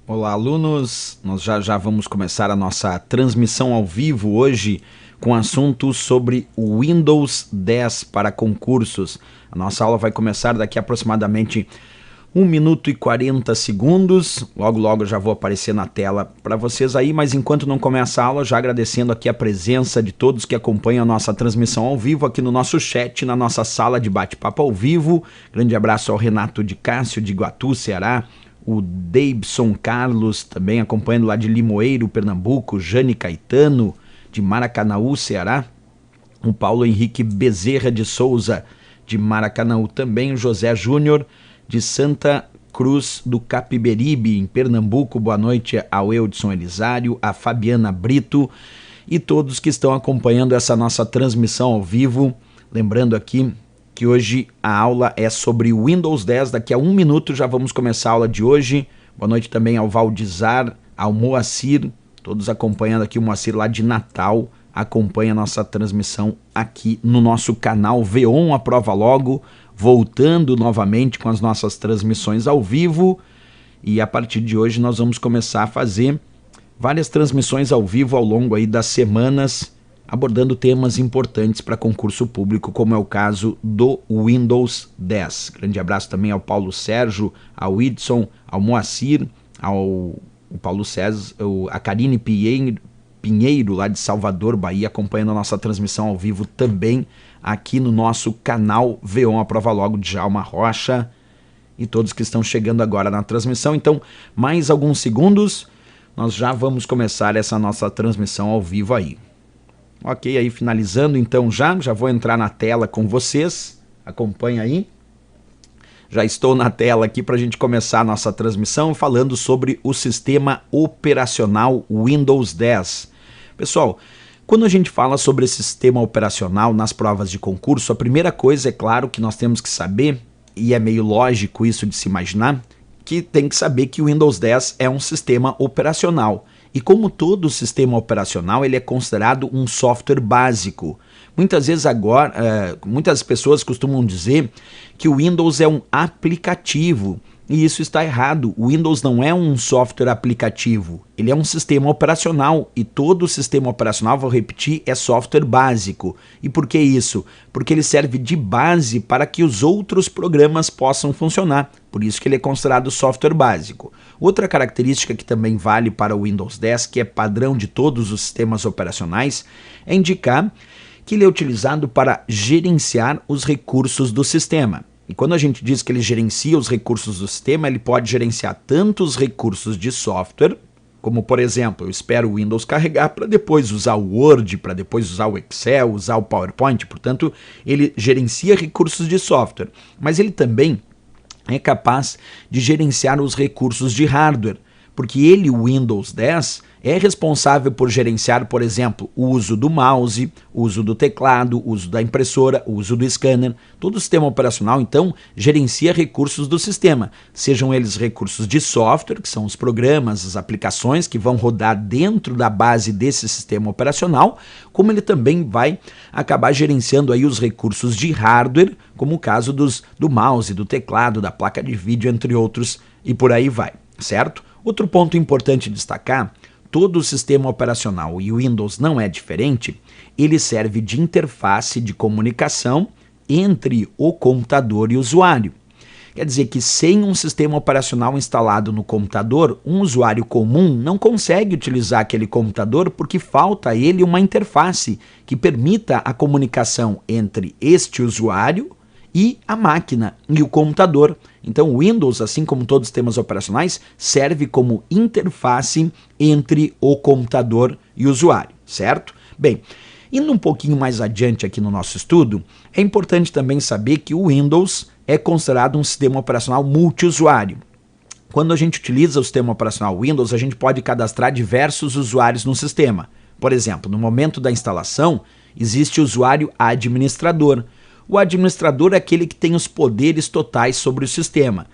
Olá, alunos! Nós já vamos começar a nossa transmissão ao vivo hoje com assuntos sobre o Windows 10 para concursos. A nossa aula vai começar daqui a aproximadamente 1 minuto e 40 segundos. Logo eu já vou aparecer na tela para vocês aí, mas enquanto não começa a aula, já agradecendo aqui a presença de todos que acompanham a nossa transmissão ao vivo aqui no nosso chat, na nossa sala de bate-papo ao vivo. Grande abraço ao Renato de Cássio, de Iguatu, Ceará. O Deibson Carlos, também acompanhando lá de Limoeiro, Pernambuco. Jane Caetano, de Maracanaú, Ceará. O Paulo Henrique Bezerra de Souza, de Maracanaú também. O José Júnior, de Santa Cruz do Capiberibe, em Pernambuco. Boa noite ao Eudson Elisário, a Fabiana Brito e todos que estão acompanhando essa nossa transmissão ao vivo. Lembrando aqui que hoje a aula é sobre o Windows 10. Daqui a 1 minuto já vamos começar a aula de hoje. Boa noite também ao Valdizar, ao Moacir, todos acompanhando aqui. O Moacir lá de Natal acompanha a nossa transmissão aqui no nosso canal V1 Aprova Logo, voltando novamente com as nossas transmissões ao vivo. E a partir de hoje nós vamos começar a fazer várias transmissões ao vivo ao longo aí das semanas, abordando temas importantes para concurso público, como é o caso do Windows 10. Grande abraço também ao Paulo Sérgio, ao Whitson, ao Moacir, ao Paulo César, a Karine Pinheiro, lá de Salvador, Bahia, acompanhando a nossa transmissão ao vivo também aqui no nosso canal V1 Aprova Logo, de Djalma Rocha, e todos que estão chegando agora na transmissão. Então, mais alguns segundos, nós já vamos começar essa nossa transmissão ao vivo aí. Ok, aí finalizando então já vou entrar na tela com vocês, acompanha aí. Já estou na tela aqui para a gente começar a nossa transmissão falando sobre o sistema operacional Windows 10. Pessoal, quando a gente fala sobre esse sistema operacional nas provas de concurso, a primeira coisa, é claro, que nós temos que saber, e é meio lógico isso de se imaginar, que tem que saber que o Windows 10 é um sistema operacional. E como todo sistema operacional, ele é considerado um software básico. Muitas vezes muitas pessoas costumam dizer que o Windows é um aplicativo, e isso está errado. O Windows não é um software aplicativo, ele é um sistema operacional, e todo sistema operacional, vou repetir, é software básico. E por que isso? Porque ele serve de base para que os outros programas possam funcionar, por isso que ele é considerado software básico. Outra característica que também vale para o Windows 10, que é padrão de todos os sistemas operacionais, é indicar que ele é utilizado para gerenciar os recursos do sistema. E quando a gente diz que ele gerencia os recursos do sistema, ele pode gerenciar tanto os recursos de software, como por exemplo, eu espero o Windows carregar para depois usar o Word, para depois usar o Excel, usar o PowerPoint. Portanto, ele gerencia recursos de software, mas ele também é capaz de gerenciar os recursos de hardware, porque ele, o Windows 10, é responsável por gerenciar, por exemplo, o uso do mouse, o uso do teclado, o uso da impressora, o uso do scanner. Todo o sistema operacional, então, gerencia recursos do sistema, sejam eles recursos de software, que são os programas, as aplicações que vão rodar dentro da base desse sistema operacional, como ele também vai acabar gerenciando aí os recursos de hardware, como o caso do mouse, do teclado, da placa de vídeo, entre outros, e por aí vai, certo? Outro ponto importante destacar: todo o sistema operacional, e o Windows não é diferente, ele serve de interface de comunicação entre o computador e o usuário. Quer dizer que sem um sistema operacional instalado no computador, um usuário comum não consegue utilizar aquele computador porque falta a ele uma interface que permita a comunicação entre este usuário e a máquina e o computador. Então o Windows, assim como todos os sistemas operacionais, serve como interface entre o computador e o usuário, certo? Bem, indo um pouquinho mais adiante aqui no nosso estudo, é importante também saber que o Windows é considerado um sistema operacional multiusuário. Quando a gente utiliza o sistema operacional Windows, a gente pode cadastrar diversos usuários no sistema. Por exemplo, no momento da instalação, existe o usuário administrador. O administrador é aquele que tem os poderes totais sobre o sistema.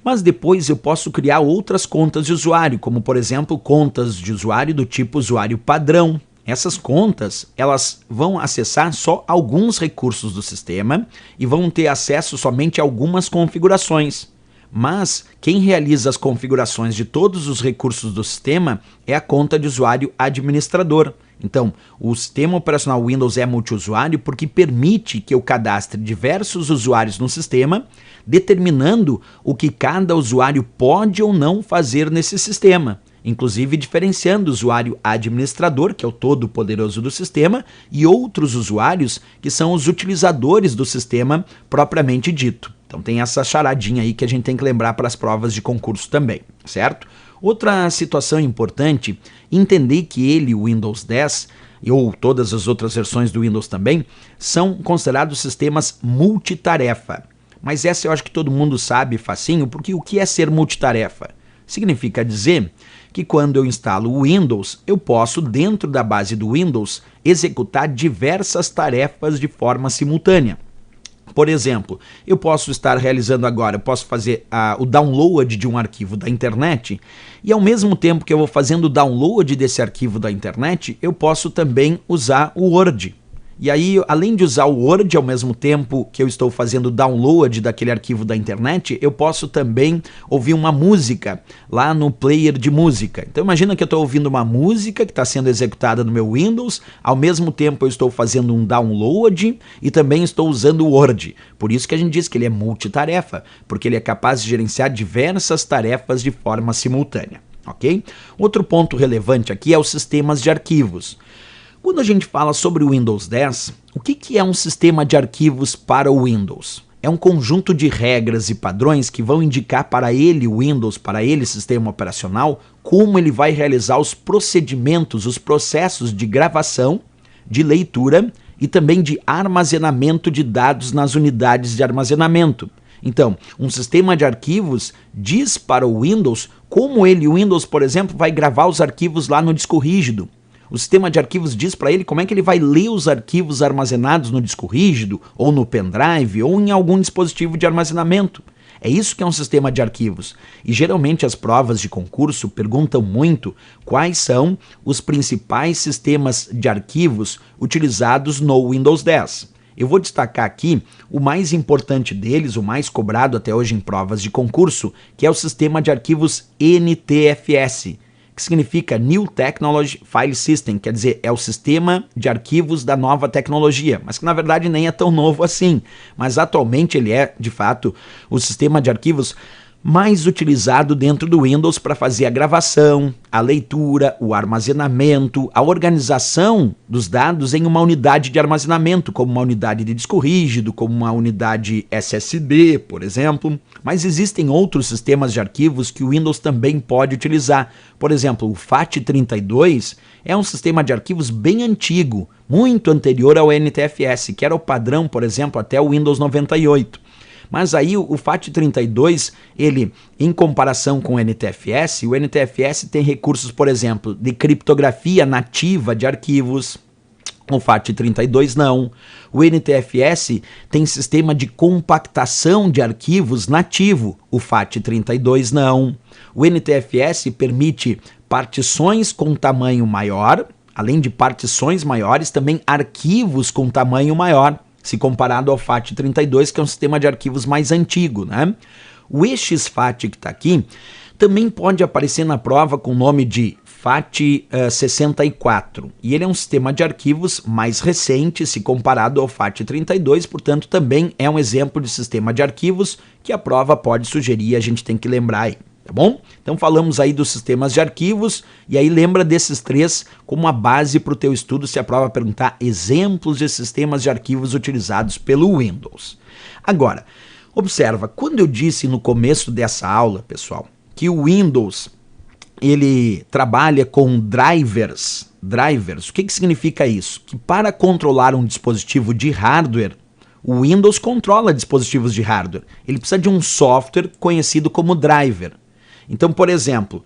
Mas depois eu posso criar outras contas de usuário, como por exemplo contas de usuário do tipo usuário padrão. Essas contas, elas vão acessar só alguns recursos do sistema e vão ter acesso somente a algumas configurações. mas quem realiza as configurações de todos os recursos do sistema é a conta de usuário administrador. Então, o sistema operacional Windows é multiusuário porque permite que eu cadastre diversos usuários no sistema, determinando o que cada usuário pode ou não fazer nesse sistema, inclusive diferenciando o usuário administrador, que é o todo-poderoso do sistema, e outros usuários, que são os utilizadores do sistema propriamente dito. Então tem essa charadinha aí que a gente tem que lembrar para as provas de concurso também, certo? Outra situação importante, entender que ele, o Windows 10, ou todas as outras versões do Windows também, são considerados sistemas multitarefa. Mas essa eu acho que todo mundo sabe facinho, porque o que é ser multitarefa? Significa dizer que quando eu instalo o Windows, eu posso, dentro da base do Windows, executar diversas tarefas de forma simultânea. Por exemplo, eu posso estar realizando agora, eu posso fazer o download de um arquivo da internet e ao mesmo tempo que eu vou fazendo o download desse arquivo da internet, eu posso também usar o Word. E aí, além de usar o Word ao mesmo tempo que eu estou fazendo o download daquele arquivo da internet, eu posso também ouvir uma música lá no player de música. Então imagina que eu estou ouvindo uma música que está sendo executada no meu Windows, ao mesmo tempo eu estou fazendo um download e também estou usando o Word. Por isso que a gente diz que ele é multitarefa, porque ele é capaz de gerenciar diversas tarefas de forma simultânea, ok? Outro ponto relevante aqui é os sistemas de arquivos. Quando a gente fala sobre o Windows 10, o que é um sistema de arquivos para o Windows? É um conjunto de regras e padrões que vão indicar para ele, o Windows, para ele, sistema operacional, como ele vai realizar os procedimentos, os processos de gravação, de leitura e também de armazenamento de dados nas unidades de armazenamento. Então, um sistema de arquivos diz para o Windows como ele, o Windows, por exemplo, vai gravar os arquivos lá no disco rígido. O sistema de arquivos diz para ele como é que ele vai ler os arquivos armazenados no disco rígido, ou no pendrive, ou em algum dispositivo de armazenamento. É isso que é um sistema de arquivos. E geralmente as provas de concurso perguntam muito quais são os principais sistemas de arquivos utilizados no Windows 10. Eu vou destacar aqui o mais importante deles, o mais cobrado até hoje em provas de concurso, que é o sistema de arquivos NTFS, que significa New Technology File System, quer dizer, é o sistema de arquivos da nova tecnologia, mas que na verdade nem é tão novo assim, mas atualmente ele é, de fato, o sistema de arquivos mais utilizado dentro do Windows para fazer a gravação, a leitura, o armazenamento, a organização dos dados em uma unidade de armazenamento, como uma unidade de disco rígido, como uma unidade SSD, por exemplo. Mas existem outros sistemas de arquivos que o Windows também pode utilizar. Por exemplo, o FAT32 é um sistema de arquivos bem antigo, muito anterior ao NTFS, que era o padrão, por exemplo, até o Windows 98. Mas aí o FAT32, ele, em comparação com o NTFS tem recursos, por exemplo, de criptografia nativa de arquivos. O FAT32 não. O NTFS tem sistema de compactação de arquivos nativo. O FAT32 não. O NTFS permite partições com tamanho maior, além de partições maiores, também arquivos com tamanho maior, se comparado ao FAT32, que é um sistema de arquivos mais antigo, né? O EXFAT que está aqui também pode aparecer na prova com o nome de FAT64, e ele é um sistema de arquivos mais recente se comparado ao FAT32, portanto também é um exemplo de sistema de arquivos que a prova pode sugerir, a gente tem que lembrar aí. Tá bom? Então falamos aí dos sistemas de arquivos, e aí lembra desses três como a base para o teu estudo se a prova perguntar exemplos de sistemas de arquivos utilizados pelo Windows. Agora, observa, quando eu disse no começo dessa aula, pessoal, que o Windows ele trabalha com drivers, o que significa isso? Que para controlar um dispositivo de hardware, o Windows controla dispositivos de hardware, ele precisa de um software conhecido como driver. Então, por exemplo,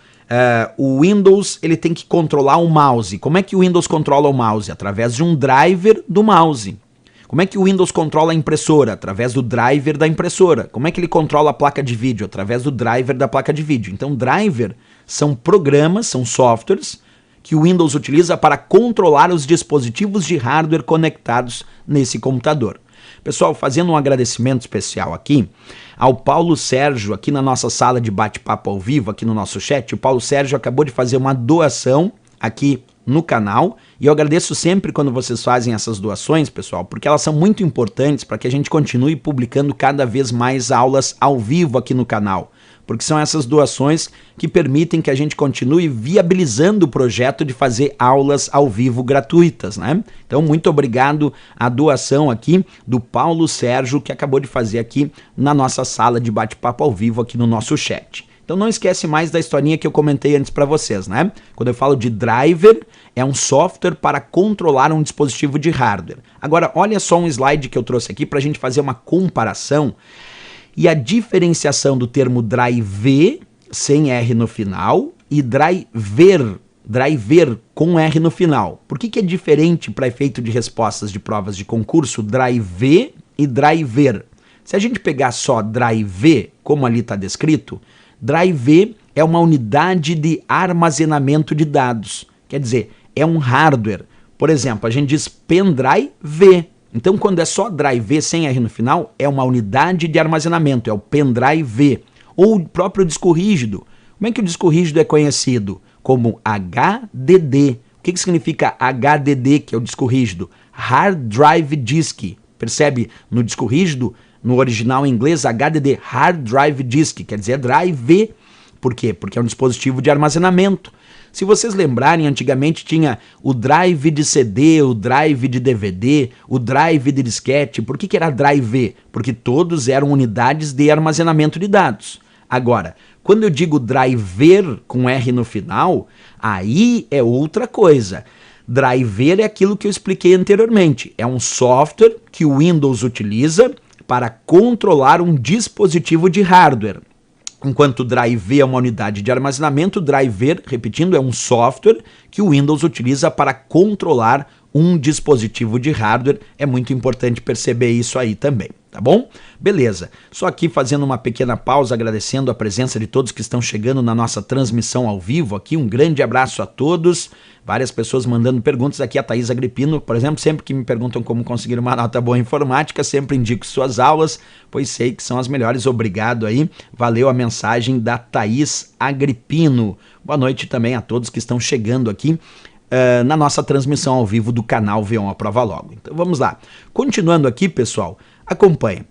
o Windows ele tem que controlar o mouse. Como é que o Windows controla o mouse? Através de um driver do mouse. Como é que o Windows controla a impressora? Através do driver da impressora. Como é que ele controla a placa de vídeo? Através do driver da placa de vídeo. Então, driver são programas, são softwares que o Windows utiliza para controlar os dispositivos de hardware conectados nesse computador. Pessoal, fazendo um agradecimento especial aqui ao Paulo Sérgio, aqui na nossa sala de bate-papo ao vivo, aqui no nosso chat. O Paulo Sérgio acabou de fazer uma doação aqui no canal, e eu agradeço sempre quando vocês fazem essas doações, pessoal, porque elas são muito importantes para que a gente continue publicando cada vez mais aulas ao vivo aqui no canal, porque são essas doações que permitem que a gente continue viabilizando o projeto de fazer aulas ao vivo gratuitas, né? Então, muito obrigado à doação aqui do Paulo Sérgio, que acabou de fazer aqui na nossa sala de bate-papo ao vivo aqui no nosso chat. Então não esquece mais da historinha que eu comentei antes para vocês, né? Quando eu falo de driver, é um software para controlar um dispositivo de hardware. Agora, olha só um slide que eu trouxe aqui para a gente fazer uma comparação e a diferenciação do termo driver, sem R no final, e driver com R no final. Por que é diferente para efeito de respostas de provas de concurso, driver e driver? Se a gente pegar só driver, como ali está descrito, driver é uma unidade de armazenamento de dados. Quer dizer, é um hardware. Por exemplo, a gente diz pendrive. Então, quando é só drive sem R no final, é uma unidade de armazenamento, é o pendrive. Ou o próprio disco rígido. Como é que o disco rígido é conhecido? Como HDD. O que significa HDD, que é o disco rígido? Hard Drive Disk. Percebe? No disco rígido, no original em inglês, HDD, Hard Drive Disk, quer dizer drive. Por quê? Porque é um dispositivo de armazenamento. Se vocês lembrarem, antigamente tinha o drive de CD, o drive de DVD, o drive de disquete. Por que era drive? Porque todos eram unidades de armazenamento de dados. Agora, quando eu digo driver com R no final, aí é outra coisa. Driver é aquilo que eu expliquei anteriormente. É um software que o Windows utiliza para controlar um dispositivo de hardware. Enquanto drive é uma unidade de armazenamento, driver, repetindo, é um software que o Windows utiliza para controlar um dispositivo de hardware. É muito importante perceber isso aí também, tá bom? Beleza. Só aqui fazendo uma pequena pausa, agradecendo a presença de todos que estão chegando na nossa transmissão ao vivo aqui. Um grande abraço a todos. Várias pessoas mandando perguntas aqui. A Thaís Agripino, por exemplo, sempre que me perguntam como conseguir uma nota boa em informática, sempre indico suas aulas, pois sei que são as melhores. Obrigado aí. Valeu a mensagem da Thaís Agripino. Boa noite também a todos que estão chegando aqui na nossa transmissão ao vivo do canal V1 Aprova Logo. Então vamos lá. Continuando aqui, pessoal, acompanha.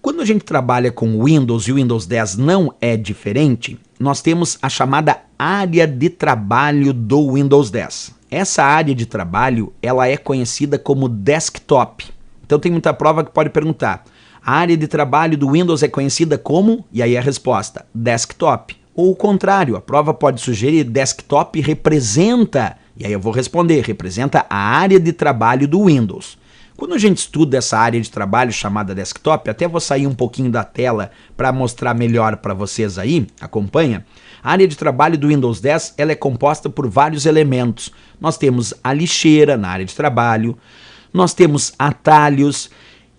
Quando a gente trabalha com Windows e o Windows 10 não é diferente, nós temos a chamada área de trabalho do Windows 10. Essa área de trabalho, ela é conhecida como desktop. Então tem muita prova que pode perguntar, a área de trabalho do Windows é conhecida como? E aí a resposta, desktop. Ou o contrário, a prova pode sugerir desktop representa, e aí eu vou responder, representa a área de trabalho do Windows. Quando a gente estuda essa área de trabalho chamada desktop, até vou sair um pouquinho da tela para mostrar melhor para vocês aí, acompanha. A área de trabalho do Windows 10 ela é composta por vários elementos. Nós temos a lixeira na área de trabalho, nós temos atalhos,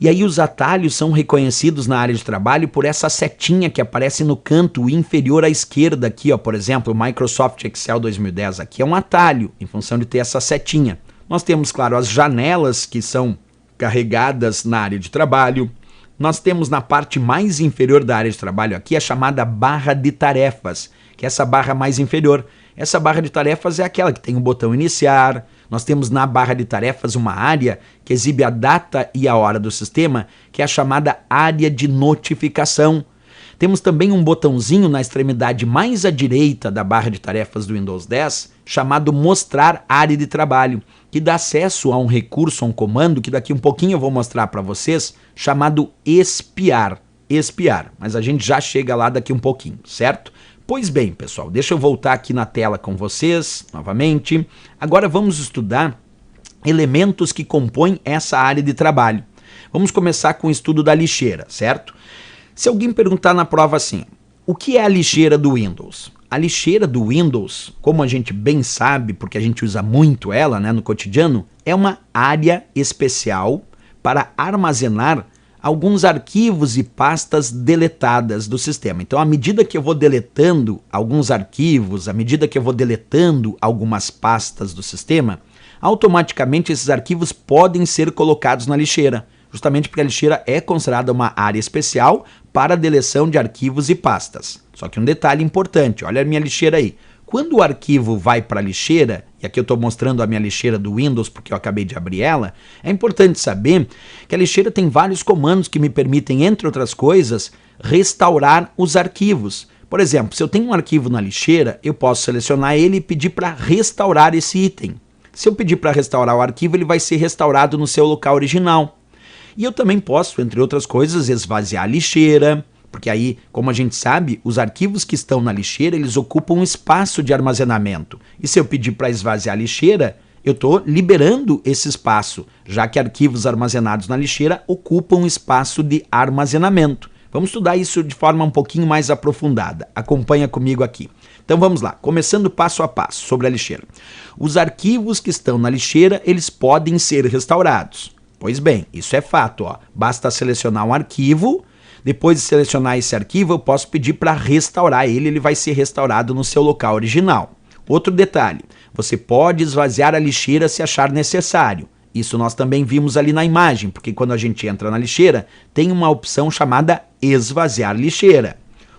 e aí os atalhos são reconhecidos na área de trabalho por essa setinha que aparece no canto inferior à esquerda aqui, ó, por exemplo, o Microsoft Excel 2010 aqui é um atalho, em função de ter essa setinha. Nós temos, claro, as janelas que são carregadas na área de trabalho. Nós temos na parte mais inferior da área de trabalho aqui a chamada barra de tarefas, que é essa barra mais inferior. Essa barra de tarefas é aquela que tem o botão iniciar. Nós temos na barra de tarefas uma área que exibe a data e a hora do sistema, que é a chamada área de notificação. Temos também um botãozinho na extremidade mais à direita da barra de tarefas do Windows 10, chamado Mostrar Área de Trabalho, que dá acesso a um recurso, a um comando, que daqui um pouquinho eu vou mostrar para vocês, chamado Espiar. Espiar, mas a gente já chega lá daqui um pouquinho, certo? Pois bem, pessoal, deixa eu voltar aqui na tela com vocês, novamente. Agora vamos estudar elementos que compõem essa área de trabalho. Vamos começar com o estudo da lixeira, certo? Se alguém perguntar na prova assim, o que é a lixeira do Windows? A lixeira do Windows, como a gente bem sabe, porque a gente usa muito ela, né, no cotidiano, é uma área especial para armazenar alguns arquivos e pastas deletadas do sistema. Então, à medida que eu vou deletando alguns arquivos, à medida que eu vou deletando algumas pastas do sistema, automaticamente esses arquivos podem ser colocados na lixeira. justamente porque a lixeira é considerada uma área especial para a deleção de arquivos e pastas. Só que um detalhe importante, olha a minha lixeira aí. Quando o arquivo vai para a lixeira, e aqui eu estou mostrando a minha lixeira do Windows porque eu acabei de abrir ela, é importante saber que a lixeira tem vários comandos que me permitem, entre outras coisas, restaurar os arquivos. Por exemplo, se eu tenho um arquivo na lixeira, eu posso selecionar ele e pedir para restaurar esse item. Se eu pedir para restaurar o arquivo, ele vai ser restaurado no seu local original. E eu também posso, entre outras coisas, esvaziar a lixeira, porque aí, como a gente sabe, os arquivos que estão na lixeira, eles ocupam um espaço de armazenamento. E se eu pedir para esvaziar a lixeira, eu estou liberando esse espaço, já que arquivos armazenados na lixeira ocupam um espaço de armazenamento. Vamos estudar isso de forma um pouquinho mais aprofundada. Acompanha comigo aqui. Então vamos lá, começando passo a passo sobre a lixeira. Os arquivos que estão na lixeira, eles podem ser restaurados. Pois bem, isso é fato, ó. Basta selecionar um arquivo. Depois de selecionar esse arquivo, eu posso pedir para restaurar ele, ele vai ser restaurado no seu local original. Outro detalhe, você pode esvaziar a lixeira se achar necessário. Isso nós também vimos ali na imagem, porque quando a gente entra na lixeira, tem uma opção chamada esvaziar lixeira.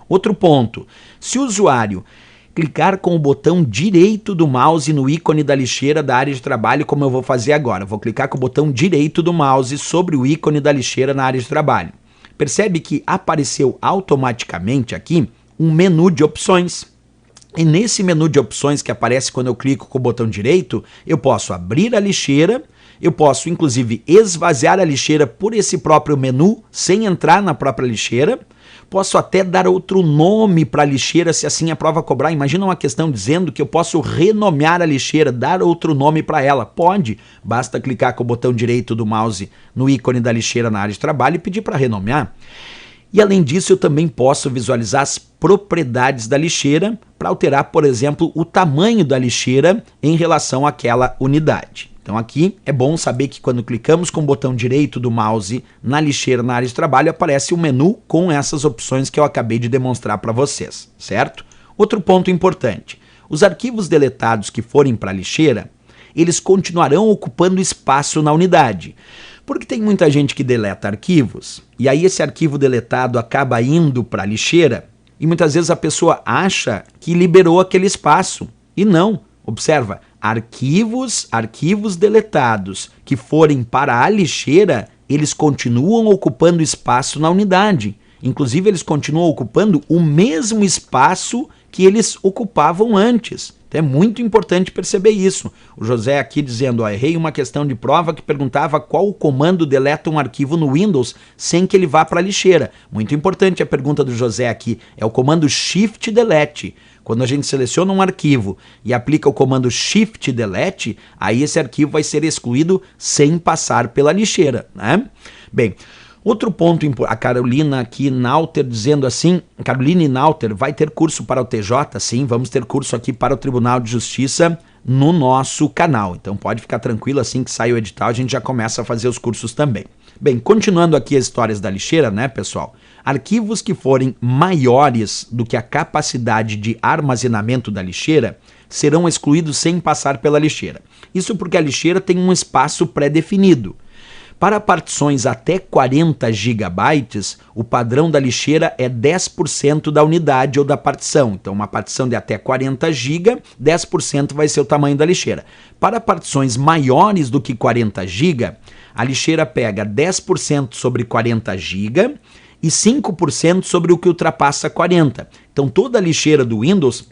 Outro ponto, se o usuário clicar com o botão direito do mouse no ícone da lixeira da área de trabalho, como eu vou fazer agora, vou clicar com o botão direito do mouse sobre o ícone da lixeira na área de trabalho. Percebe que apareceu automaticamente aqui um menu de opções. E nesse menu de opções que aparece quando eu clico com o botão direito, eu posso abrir a lixeira, eu posso inclusive esvaziar a lixeira por esse próprio menu, sem entrar na própria lixeira. Posso até dar outro nome para a lixeira, se assim a prova cobrar. Imagina uma questão dizendo que eu posso renomear a lixeira, dar outro nome para ela. Pode, basta clicar com o botão direito do mouse no ícone da lixeira na área de trabalho e pedir para renomear. E além disso, eu também posso visualizar as propriedades da lixeira para alterar, por exemplo, o tamanho da lixeira em relação àquela unidade. Então aqui é bom saber que quando clicamos com o botão direito do mouse na lixeira na área de trabalho, aparece o menu com essas opções que eu acabei de demonstrar para vocês, certo? Outro ponto importante, os arquivos deletados que forem para a lixeira, eles continuarão ocupando espaço na unidade. Porque tem muita gente que deleta arquivos, e aí esse arquivo deletado acaba indo para a lixeira, e muitas vezes a pessoa acha que liberou aquele espaço, e não. Observa, arquivos deletados que forem para a lixeira, eles continuam ocupando espaço na unidade. Inclusive, eles continuam ocupando o mesmo espaço que eles ocupavam antes. Então, é muito importante perceber isso. O José aqui dizendo, ó, errei uma questão de prova que perguntava qual o comando deleta um arquivo no Windows sem que ele vá para a lixeira. Muito importante a pergunta do José aqui, é o comando Shift Delete. Quando a gente seleciona um arquivo e aplica o comando Shift Delete, aí esse arquivo vai ser excluído sem passar pela lixeira, né? Bem, outro ponto, a Carolina aqui, Nauter, dizendo assim, Caroline Nauter, vai ter curso para o TJ? Sim, vamos ter curso aqui para o Tribunal de Justiça no nosso canal. Então pode ficar tranquilo, assim que sair o edital, a gente já começa a fazer os cursos também. Bem, continuando aqui as histórias da lixeira, né, pessoal? Arquivos que forem maiores do que a capacidade de armazenamento da lixeira serão excluídos sem passar pela lixeira. Isso porque a lixeira tem um espaço pré-definido. Para partições até 40 GB, o padrão da lixeira é 10% da unidade ou da partição. Então, uma partição de até 40 GB, 10% vai ser o tamanho da lixeira. Para partições maiores do que 40 GB, a lixeira pega 10% sobre 40 GB e 5% sobre o que ultrapassa 40. Então, toda a lixeira do Windows,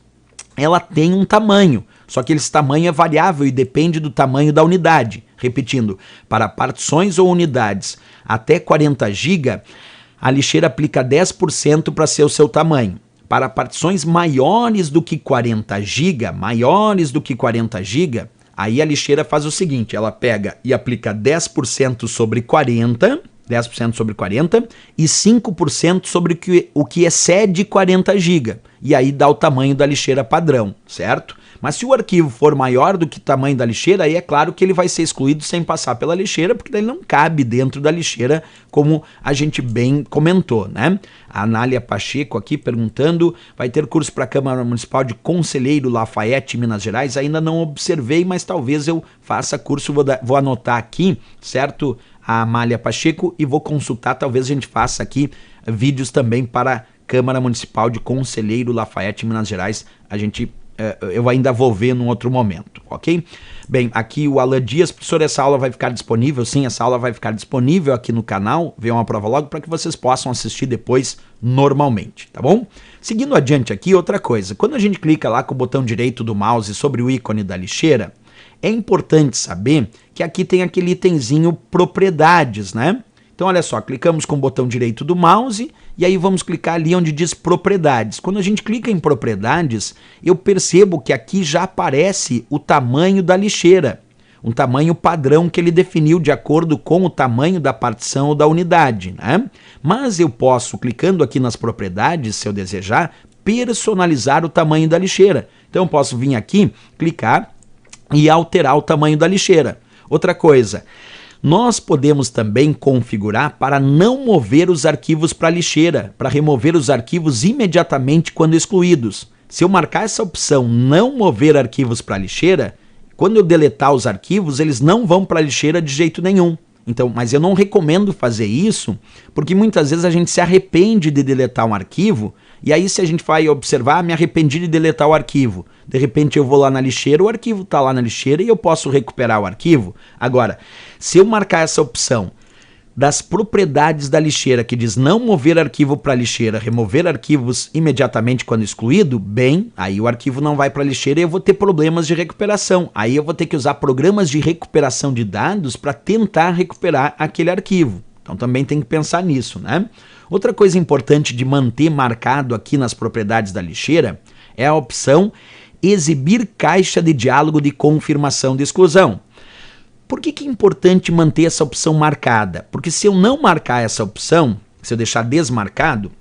ela tem um tamanho. Só que esse tamanho é variável e depende do tamanho da unidade. Repetindo, para partições ou unidades até 40 GB, a lixeira aplica 10% para ser o seu tamanho. Para partições maiores do que 40 GB, aí a lixeira faz o seguinte, ela pega e aplica 10% sobre 40, 10% sobre 40 e 5% sobre o que excede 40 GB. E aí dá o tamanho da lixeira padrão, certo? Mas se o arquivo for maior do que o tamanho da lixeira, aí é claro que ele vai ser excluído sem passar pela lixeira, porque daí ele não cabe dentro da lixeira, como a gente bem comentou, né? A Anália Pacheco aqui perguntando, vai ter curso para a Câmara Municipal de Conselheiro Lafayette, Minas Gerais? Ainda não observei, mas talvez eu faça curso, vou anotar aqui, certo? A Amália Pacheco, e vou consultar, talvez a gente faça aqui vídeos também para a Câmara Municipal de Conselheiro Lafayette, Minas Gerais. Eu ainda vou ver num outro momento, ok? Bem, aqui o Alan Dias, professor, essa aula vai ficar disponível? Sim, essa aula vai ficar disponível aqui no canal, Vê uma Prova Logo, para que vocês possam assistir depois normalmente, tá bom? Seguindo adiante aqui, outra coisa, quando a gente clica lá com o botão direito do mouse sobre o ícone da lixeira, é importante saber que aqui tem aquele itemzinho propriedades, né? Então, olha só, clicamos com o botão direito do mouse e aí vamos clicar ali onde diz propriedades. Quando a gente clica em propriedades, eu percebo que aqui já aparece o tamanho da lixeira, um tamanho padrão que ele definiu de acordo com o tamanho da partição ou da unidade, né? Mas eu posso, clicando aqui nas propriedades, se eu desejar, personalizar o tamanho da lixeira. Então, eu posso vir aqui, clicar e alterar o tamanho da lixeira. Outra coisa, nós podemos também configurar para não mover os arquivos para a lixeira, para remover os arquivos imediatamente quando excluídos. Se eu marcar essa opção não mover arquivos para a lixeira, quando eu deletar os arquivos, eles não vão para a lixeira de jeito nenhum. Então, mas eu não recomendo fazer isso, porque muitas vezes a gente se arrepende de deletar um arquivo, e aí se a gente vai observar, me arrependi de deletar o arquivo. De repente eu vou lá na lixeira, o arquivo está lá na lixeira e eu posso recuperar o arquivo. Agora, se eu marcar essa opção das propriedades da lixeira, que diz não mover arquivo para a lixeira, remover arquivos imediatamente quando excluído, bem, aí o arquivo não vai para a lixeira e eu vou ter problemas de recuperação. Aí eu vou ter que usar programas de recuperação de dados para tentar recuperar aquele arquivo. Então também tem que pensar nisso, né? Outra coisa importante de manter marcado aqui nas propriedades da lixeira é a opção exibir caixa de diálogo de confirmação de exclusão. Por que é importante manter essa opção marcada? Porque se eu não marcar essa opção, se eu deixar desmarcado,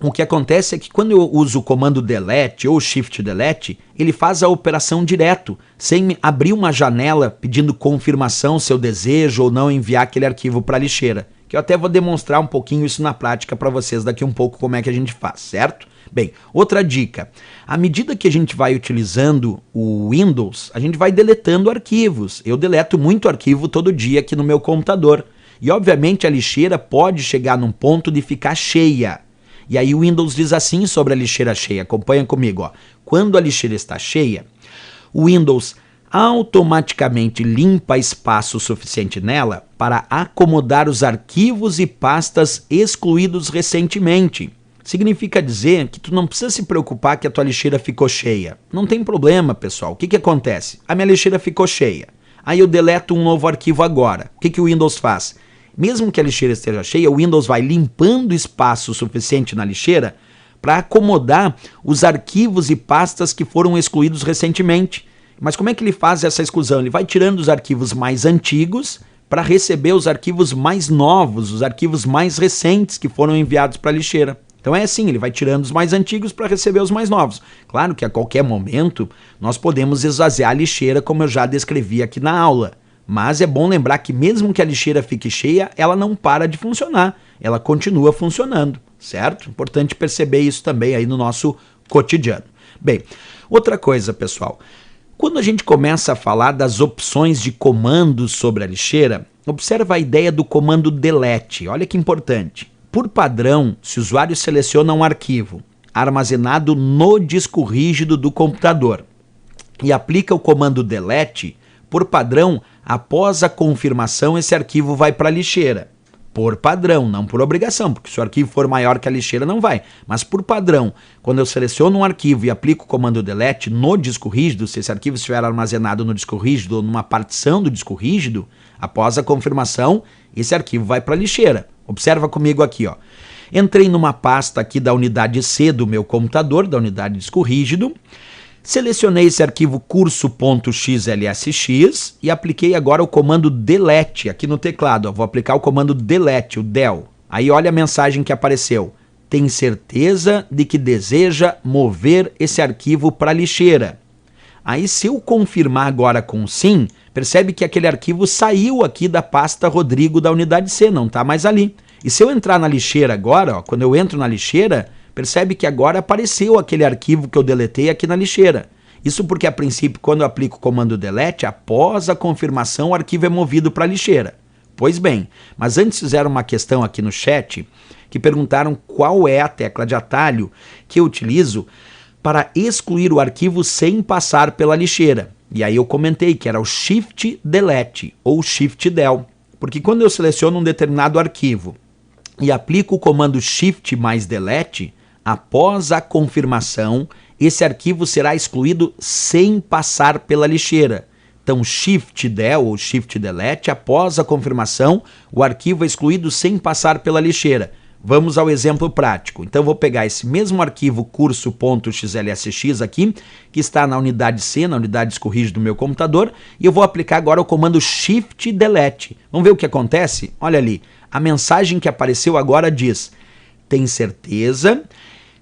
o que acontece é que quando eu uso o comando delete ou shift delete, ele faz a operação direto, sem abrir uma janela pedindo confirmação se eu desejo ou não enviar aquele arquivo para a lixeira. Que eu até vou demonstrar um pouquinho isso na prática para vocês daqui um pouco como é que a gente faz, certo? Bem, outra dica, à medida que a gente vai utilizando o Windows, a gente vai deletando arquivos. Eu deleto muito arquivo todo dia aqui no meu computador. E obviamente a lixeira pode chegar num ponto de ficar cheia. E aí o Windows diz assim sobre a lixeira cheia, acompanha comigo, ó. Quando a lixeira está cheia, o Windows automaticamente limpa espaço suficiente nela para acomodar os arquivos e pastas excluídos recentemente. Significa dizer que tu não precisa se preocupar que a tua lixeira ficou cheia. Não tem problema, pessoal. O que acontece? A minha lixeira ficou cheia. Aí eu deleto um novo arquivo agora. O que o Windows faz? Mesmo que a lixeira esteja cheia, o Windows vai limpando espaço suficiente na lixeira para acomodar os arquivos e pastas que foram excluídos recentemente. Mas como é que ele faz essa exclusão? Ele vai tirando os arquivos mais antigos para receber os arquivos mais novos, os arquivos mais recentes que foram enviados para a lixeira. Então é assim, ele vai tirando os mais antigos para receber os mais novos. Claro que a qualquer momento nós podemos esvaziar a lixeira, como eu já descrevi aqui na aula. Mas é bom lembrar que mesmo que a lixeira fique cheia, ela não para de funcionar. Ela continua funcionando, certo? Importante perceber isso também aí no nosso cotidiano. Bem, outra coisa, pessoal. Quando a gente começa a falar das opções de comandos sobre a lixeira, observa a ideia do comando delete. Olha que importante. Por padrão, se o usuário seleciona um arquivo armazenado no disco rígido do computador e aplica o comando delete, por padrão, após a confirmação, esse arquivo vai para a lixeira. Por padrão, não por obrigação, porque se o arquivo for maior que a lixeira não vai. Mas por padrão, quando eu seleciono um arquivo e aplico o comando delete no disco rígido, se esse arquivo estiver armazenado no disco rígido ou numa partição do disco rígido, após a confirmação, esse arquivo vai para a lixeira. Observa comigo aqui, ó. Entrei numa pasta aqui da unidade C do meu computador, da unidade disco rígido, selecionei esse arquivo curso.xlsx e apliquei agora o comando delete aqui no teclado. Ó. Vou aplicar o comando delete, o del. Aí olha a mensagem que apareceu. Tem certeza de que deseja mover esse arquivo para a lixeira? Aí se eu confirmar agora com sim, percebe que aquele arquivo saiu aqui da pasta Rodrigo da unidade C, não está mais ali. E se eu entrar na lixeira agora, ó, quando eu entro na lixeira, percebe que agora apareceu aquele arquivo que eu deletei aqui na lixeira. Isso porque, a princípio, quando eu aplico o comando delete, após a confirmação, o arquivo é movido para a lixeira. Pois bem, mas antes fizeram uma questão aqui no chat que perguntaram qual é a tecla de atalho que eu utilizo para excluir o arquivo sem passar pela lixeira. E aí eu comentei que era o Shift Delete ou Shift Del, porque quando eu seleciono um determinado arquivo e aplico o comando Shift mais Delete, após a confirmação, esse arquivo será excluído sem passar pela lixeira. Então, Shift Del ou Shift Delete, após a confirmação, o arquivo é excluído sem passar pela lixeira. Vamos ao exemplo prático. Então, vou pegar esse mesmo arquivo curso.xlsx aqui, que está na unidade C, na unidade Escorrige do meu computador, e eu vou aplicar agora o comando Shift Delete. Vamos ver o que acontece? Olha ali, a mensagem que apareceu agora diz: tem certeza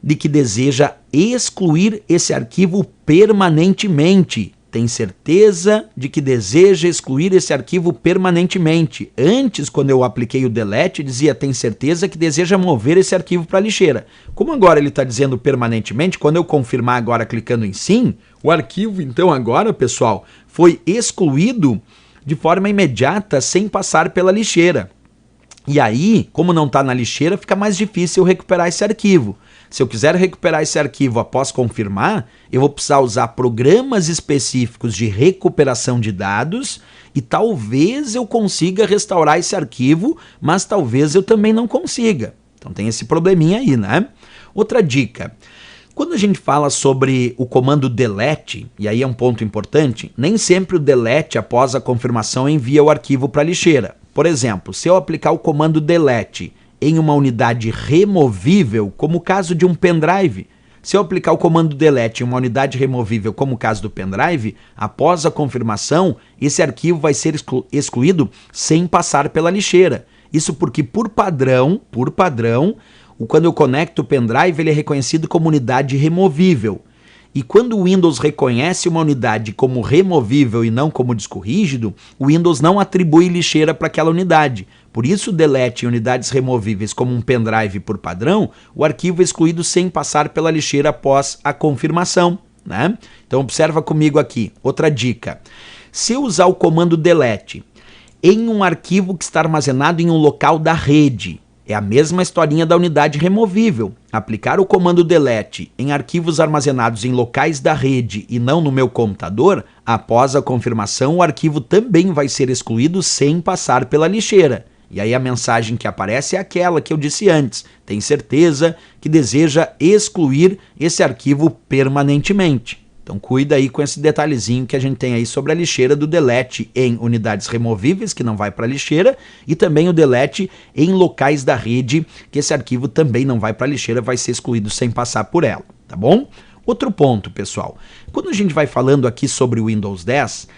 de que deseja excluir esse arquivo permanentemente. Tem certeza de que deseja excluir esse arquivo permanentemente. Antes, quando eu apliquei o delete, dizia tem certeza que deseja mover esse arquivo para a lixeira. Como agora ele está dizendo permanentemente, quando eu confirmar agora clicando em sim, o arquivo então agora, pessoal, foi excluído de forma imediata sem passar pela lixeira. E aí, como não está na lixeira, fica mais difícil eu recuperar esse arquivo. Se eu quiser recuperar esse arquivo após confirmar, eu vou precisar usar programas específicos de recuperação de dados e talvez eu consiga restaurar esse arquivo, mas talvez eu também não consiga. Então tem esse probleminha aí, né? Outra dica. Quando a gente fala sobre o comando delete, e aí é um ponto importante, nem sempre o delete após a confirmação envia o arquivo para a lixeira. Por exemplo, se eu aplicar o comando delete em uma unidade removível, como o caso de um pendrive, se eu aplicar o comando delete em uma unidade removível, como o caso do pendrive, após a confirmação, esse arquivo vai ser excluído sem passar pela lixeira. Isso porque, por padrão, quando eu conecto o pendrive, ele é reconhecido como unidade removível. E quando o Windows reconhece uma unidade como removível e não como disco rígido, o Windows não atribui lixeira para aquela unidade. Por isso, o delete em unidades removíveis como um pendrive por padrão, o arquivo é excluído sem passar pela lixeira após a confirmação, né? Então observa comigo aqui, outra dica. Se eu usar o comando delete em um arquivo que está armazenado em um local da rede, é a mesma historinha da unidade removível. Aplicar o comando delete em arquivos armazenados em locais da rede e não no meu computador, após a confirmação, o arquivo também vai ser excluído sem passar pela lixeira. E aí a mensagem que aparece é aquela que eu disse antes. Tem certeza que deseja excluir esse arquivo permanentemente. Então cuida aí com esse detalhezinho que a gente tem aí sobre a lixeira do delete em unidades removíveis, que não vai para a lixeira, e também o delete em locais da rede, que esse arquivo também não vai para a lixeira, vai ser excluído sem passar por ela, tá bom? Outro ponto, pessoal, quando a gente vai falando aqui sobre o Windows 10,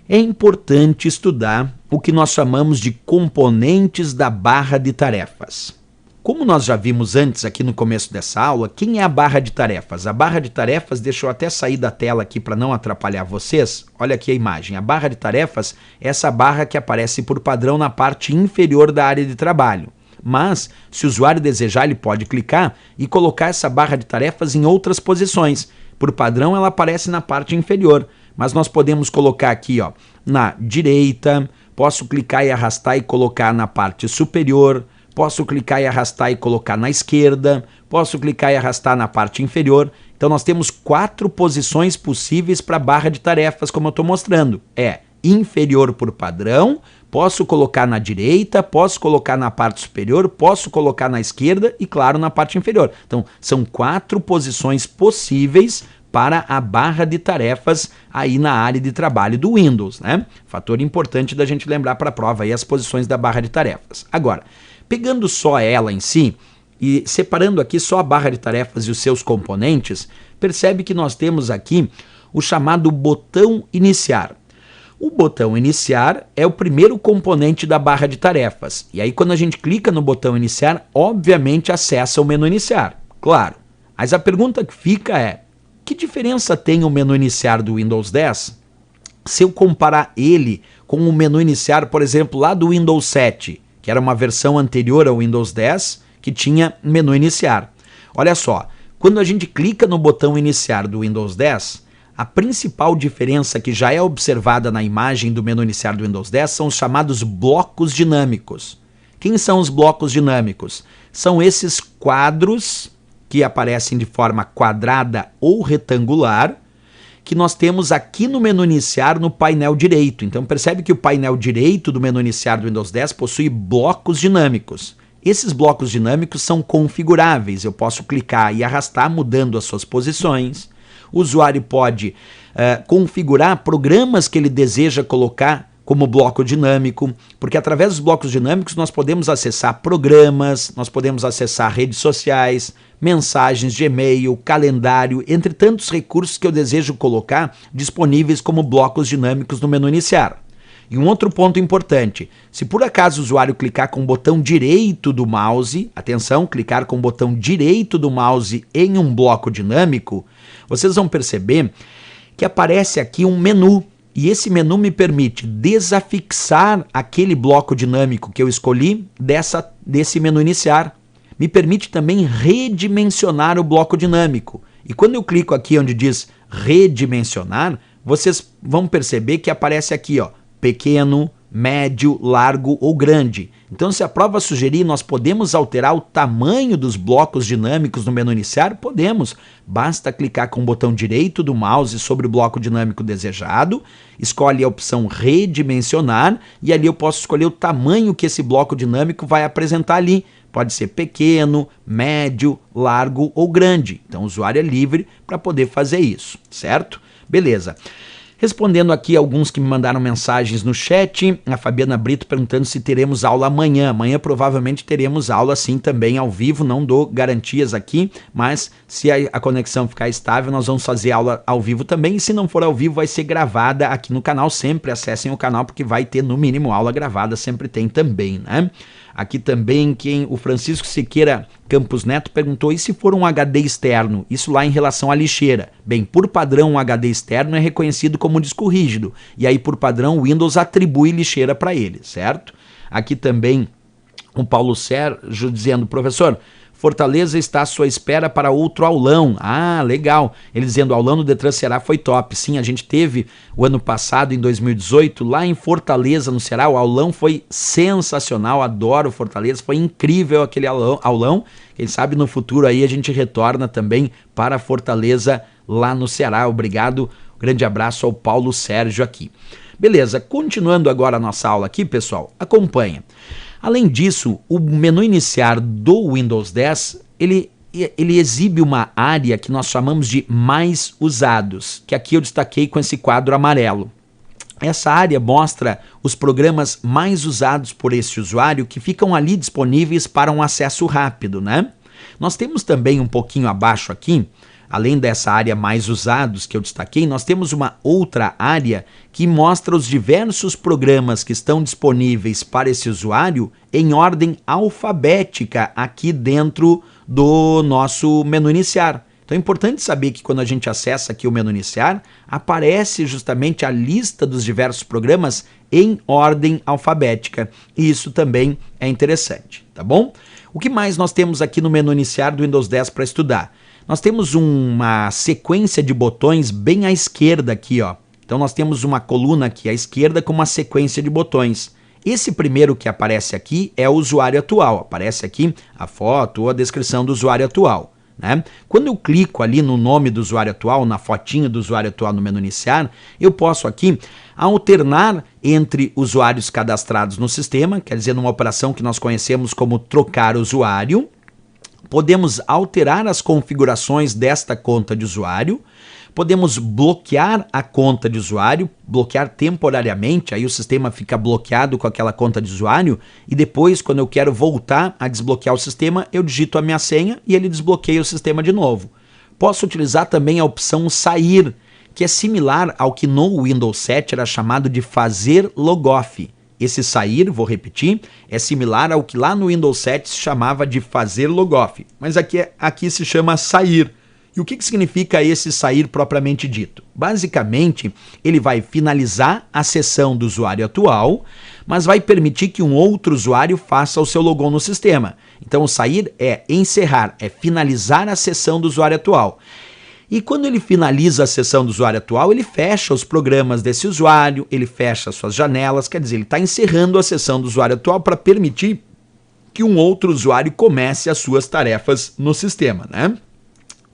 é importante estudar o que nós chamamos de componentes da barra de tarefas. Como nós já vimos antes aqui no começo dessa aula, quem é a barra de tarefas? A barra de tarefas, deixa eu até sair da tela aqui para não atrapalhar vocês. Olha aqui a imagem. A barra de tarefas é essa barra que aparece por padrão na parte inferior da área de trabalho. Mas, se o usuário desejar, ele pode clicar e colocar essa barra de tarefas em outras posições. Por padrão, ela aparece na parte inferior. Mas nós podemos colocar aqui, ó, na direita, posso clicar e arrastar e colocar na parte superior, posso clicar e arrastar e colocar na esquerda, posso clicar e arrastar na parte inferior. Então nós temos 4 posições possíveis para a barra de tarefas, como eu estou mostrando. É inferior por padrão, posso colocar na direita, posso colocar na parte superior, posso colocar na esquerda e, claro, na parte inferior. Então são 4 posições possíveis para a barra de tarefas aí na área de trabalho do Windows, né? Fator importante da gente lembrar para a prova aí as posições da barra de tarefas. Agora, pegando só ela em si e separando aqui só a barra de tarefas e os seus componentes, percebe que nós temos aqui o chamado botão iniciar. O botão iniciar é o primeiro componente da barra de tarefas. E aí quando a gente clica no botão iniciar, obviamente acessa o menu iniciar, claro. Mas a pergunta que fica é, Que diferença tem o menu iniciar do Windows 10 se eu comparar ele com o menu iniciar, por exemplo, lá do Windows 7, que era uma versão anterior ao Windows 10, que tinha menu iniciar? Olha só, quando a gente clica no botão iniciar do Windows 10, a principal diferença que já é observada na imagem do menu iniciar do Windows 10 são os chamados blocos dinâmicos. Quem são os blocos dinâmicos? São esses quadros que aparecem de forma quadrada ou retangular, que nós temos aqui no menu iniciar no painel direito. Então percebe que o painel direito do menu iniciar do Windows 10 possui blocos dinâmicos. Esses blocos dinâmicos são configuráveis, eu posso clicar e arrastar mudando as suas posições. O usuário pode configurar programas que ele deseja colocar como bloco dinâmico, porque através dos blocos dinâmicos nós podemos acessar programas, nós podemos acessar redes sociais, mensagens de e-mail, calendário, entre tantos recursos que eu desejo colocar disponíveis como blocos dinâmicos no menu iniciar. E um outro ponto importante, se por acaso o usuário clicar com o botão direito do mouse, atenção, clicar com o botão direito do mouse em um bloco dinâmico, vocês vão perceber que aparece aqui um menu, e esse menu me permite desafixar aquele bloco dinâmico que eu escolhi desse menu iniciar. Me permite também redimensionar o bloco dinâmico. E quando eu clico aqui onde diz redimensionar, vocês vão perceber que aparece aqui, ó, pequeno, médio, largo ou grande. Então, se a prova sugerir, nós podemos alterar o tamanho dos blocos dinâmicos no menu iniciar? Podemos. Basta clicar com o botão direito do mouse sobre o bloco dinâmico desejado, escolhe a opção redimensionar e ali eu posso escolher o tamanho que esse bloco dinâmico vai apresentar ali. Pode ser pequeno, médio, largo ou grande. Então, o usuário é livre para poder fazer isso, certo? Beleza. Respondendo aqui alguns que me mandaram mensagens no chat, a Fabiana Brito perguntando se teremos aula amanhã. Amanhã provavelmente teremos aula sim também ao vivo, não dou garantias aqui, mas se a conexão ficar estável nós vamos fazer aula ao vivo também, e se não for ao vivo vai ser gravada aqui no canal. Sempre acessem o canal porque vai ter no mínimo aula gravada, sempre tem também, né? Aqui também o Francisco Siqueira Campos Neto perguntou, e se for um HD externo? Isso lá em relação à lixeira. Bem, por padrão um HD externo é reconhecido como disco rígido, e aí por padrão o Windows atribui lixeira para ele, certo? Aqui também o Paulo Sérgio dizendo, professor, Fortaleza está à sua espera para outro aulão. Ah, legal. Ele dizendo, o aulão no Detran Ceará foi top. Sim, a gente teve o ano passado, em 2018, lá em Fortaleza, no Ceará. O aulão foi sensacional, adoro Fortaleza, foi incrível aquele aulão. Quem sabe no futuro aí a gente retorna também para Fortaleza, lá no Ceará. Obrigado, grande abraço ao Paulo Sérgio aqui. Beleza, continuando agora a nossa aula aqui, pessoal, acompanha. Além disso, o menu iniciar do Windows 10, ele exibe uma área que nós chamamos de mais usados, que aqui eu destaquei com esse quadro amarelo. Essa área mostra os programas mais usados por esse usuário que ficam ali disponíveis para um acesso rápido, né? Nós temos também um pouquinho abaixo aqui, além dessa área mais usados que eu destaquei, nós temos uma outra área que mostra os diversos programas que estão disponíveis para esse usuário em ordem alfabética aqui dentro do nosso menu iniciar. Então é importante saber que quando a gente acessa aqui o menu iniciar, aparece justamente a lista dos diversos programas em ordem alfabética. E isso também é interessante, tá bom? O que mais nós temos aqui no menu iniciar do Windows 10 para estudar? Nós temos uma sequência de botões bem à esquerda aqui, ó. Então nós temos uma coluna aqui à esquerda com uma sequência de botões. Esse primeiro que aparece aqui é o usuário atual. Aparece aqui a foto ou a descrição do usuário atual, né? Quando eu clico ali no nome do usuário atual, na fotinha do usuário atual no menu iniciar, eu posso aqui alternar entre usuários cadastrados no sistema, quer dizer, numa operação que nós conhecemos como trocar usuário. Podemos alterar as configurações desta conta de usuário, podemos bloquear a conta de usuário, bloquear temporariamente, aí o sistema fica bloqueado com aquela conta de usuário e depois, quando eu quero voltar a desbloquear o sistema, eu digito a minha senha e ele desbloqueia o sistema de novo. Posso utilizar também a opção sair, que é similar ao que no Windows 7 era chamado de fazer logoff. Esse sair, vou repetir, é similar ao que lá no Windows 7 se chamava de fazer logoff, mas aqui se chama sair. E o que significa esse sair propriamente dito? Basicamente, ele vai finalizar a sessão do usuário atual, mas vai permitir que um outro usuário faça o seu logon no sistema. Então, o sair é encerrar, é finalizar a sessão do usuário atual. E quando ele finaliza a sessão do usuário atual, ele fecha os programas desse usuário, ele fecha suas janelas, quer dizer, ele está encerrando a sessão do usuário atual para permitir que um outro usuário comece as suas tarefas no sistema, né?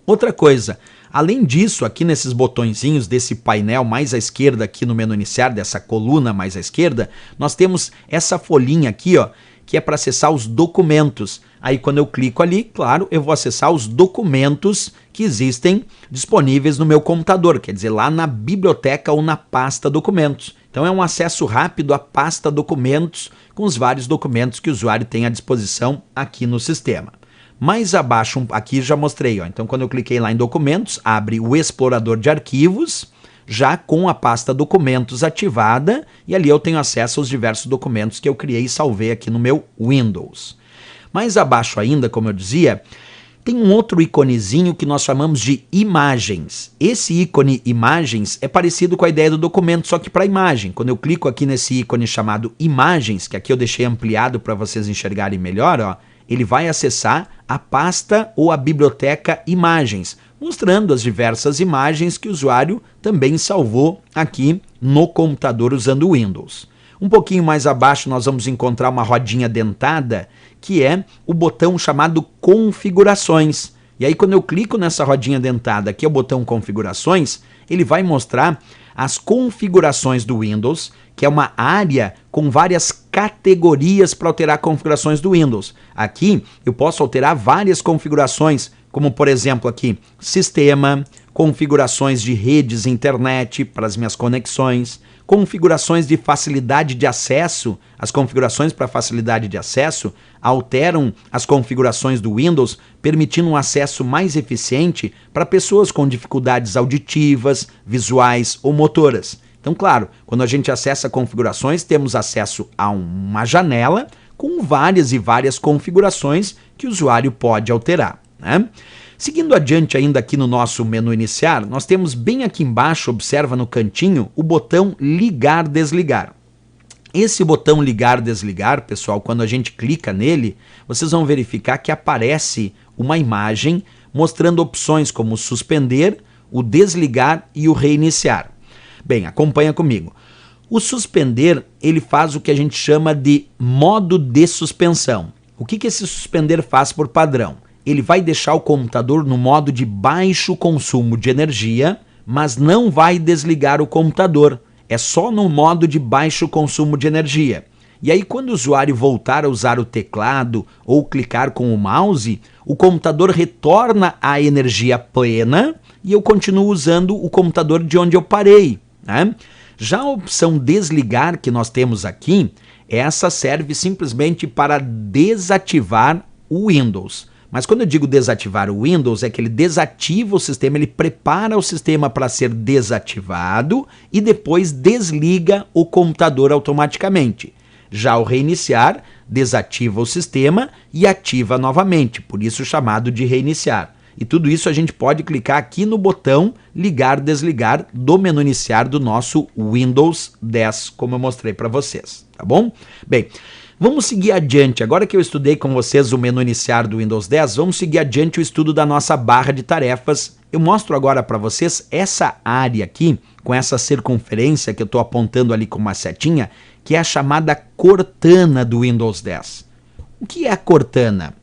Outra coisa, além disso, aqui nesses botõezinhos desse painel mais à esquerda, aqui no menu iniciar, dessa coluna mais à esquerda, nós temos essa folhinha aqui, ó, que é para acessar os documentos. Aí quando eu clico ali, claro, eu vou acessar os documentos que existem disponíveis no meu computador, quer dizer, lá na biblioteca ou na pasta documentos. Então é um acesso rápido à pasta documentos com os vários documentos que o usuário tem à disposição aqui no sistema. Mais abaixo, aqui já mostrei, ó. Então quando eu cliquei lá em documentos, abre o explorador de arquivos, já com a pasta documentos ativada, e ali eu tenho acesso aos diversos documentos que eu criei e salvei aqui no meu Windows. Mais abaixo ainda, como eu dizia, tem um outro iconezinho que nós chamamos de imagens. Esse ícone imagens é parecido com a ideia do documento, só que para imagem. Quando eu clico aqui nesse ícone chamado imagens, que aqui eu deixei ampliado para vocês enxergarem melhor, ó, ele vai acessar a pasta ou a biblioteca imagens, mostrando as diversas imagens que o usuário também salvou aqui no computador usando o Windows. Um pouquinho mais abaixo nós vamos encontrar uma rodinha dentada, que é o botão chamado configurações. E aí quando eu clico nessa rodinha dentada, que é o botão configurações, ele vai mostrar as configurações do Windows, que é uma área com várias categorias para alterar configurações do Windows. Aqui eu posso alterar várias configurações, como por exemplo aqui, sistema, configurações de redes internet para as minhas conexões, configurações de facilidade de acesso. As configurações para facilidade de acesso alteram as configurações do Windows, permitindo um acesso mais eficiente para pessoas com dificuldades auditivas, visuais ou motoras. Então, claro, quando a gente acessa configurações, temos acesso a uma janela com várias e várias configurações que o usuário pode alterar, né? Seguindo adiante ainda aqui no nosso menu iniciar, nós temos bem aqui embaixo, observa no cantinho, o botão ligar-desligar. Esse botão ligar-desligar, pessoal, quando a gente clica nele, vocês vão verificar que aparece uma imagem mostrando opções como suspender, o desligar e o reiniciar. Bem, acompanha comigo. O suspender, ele faz o que a gente chama de modo de suspensão. O que esse suspender faz por padrão? Ele vai deixar o computador no modo de baixo consumo de energia, mas não vai desligar o computador. É só no modo de baixo consumo de energia. E aí, quando o usuário voltar a usar o teclado ou clicar com o mouse, o computador retorna à energia plena e eu continuo usando o computador de onde eu parei, né? Já a opção desligar que nós temos aqui, essa serve simplesmente para desativar o Windows. Mas quando eu digo desativar o Windows, é que ele desativa o sistema, ele prepara o sistema para ser desativado e depois desliga o computador automaticamente. Já o reiniciar, desativa o sistema e ativa novamente, por isso chamado de reiniciar. E tudo isso a gente pode clicar aqui no botão ligar-desligar do menu iniciar do nosso Windows 10, como eu mostrei para vocês, tá bom? Bem, vamos seguir adiante. Agora que eu estudei com vocês o menu iniciar do Windows 10, vamos seguir adiante o estudo da nossa barra de tarefas. Eu mostro agora para vocês essa área aqui, com essa circunferência que eu estou apontando ali com uma setinha, que é a chamada Cortana do Windows 10. O que é a Cortana?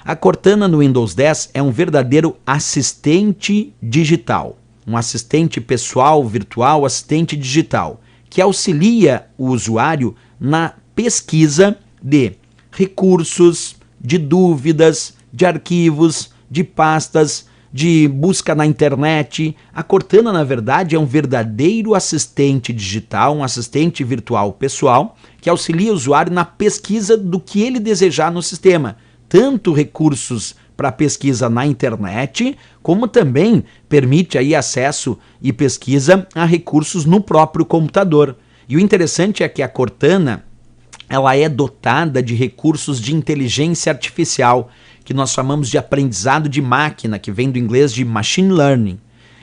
A Cortana no Windows 10 é um verdadeiro assistente digital, um assistente pessoal, virtual, assistente digital, que auxilia o usuário na pesquisa de recursos, de dúvidas, de arquivos, de pastas, de busca na internet. A Cortana, na verdade, é um verdadeiro assistente digital, um assistente virtual pessoal, que auxilia o usuário na pesquisa do que ele desejar no sistema. Tanto recursos para pesquisa na internet, como também permite aí acesso e pesquisa a recursos no próprio computador. E o interessante é que a Cortana, ela é dotada de recursos de inteligência artificial que nós chamamos de aprendizado de máquina, que vem do inglês de machine learning.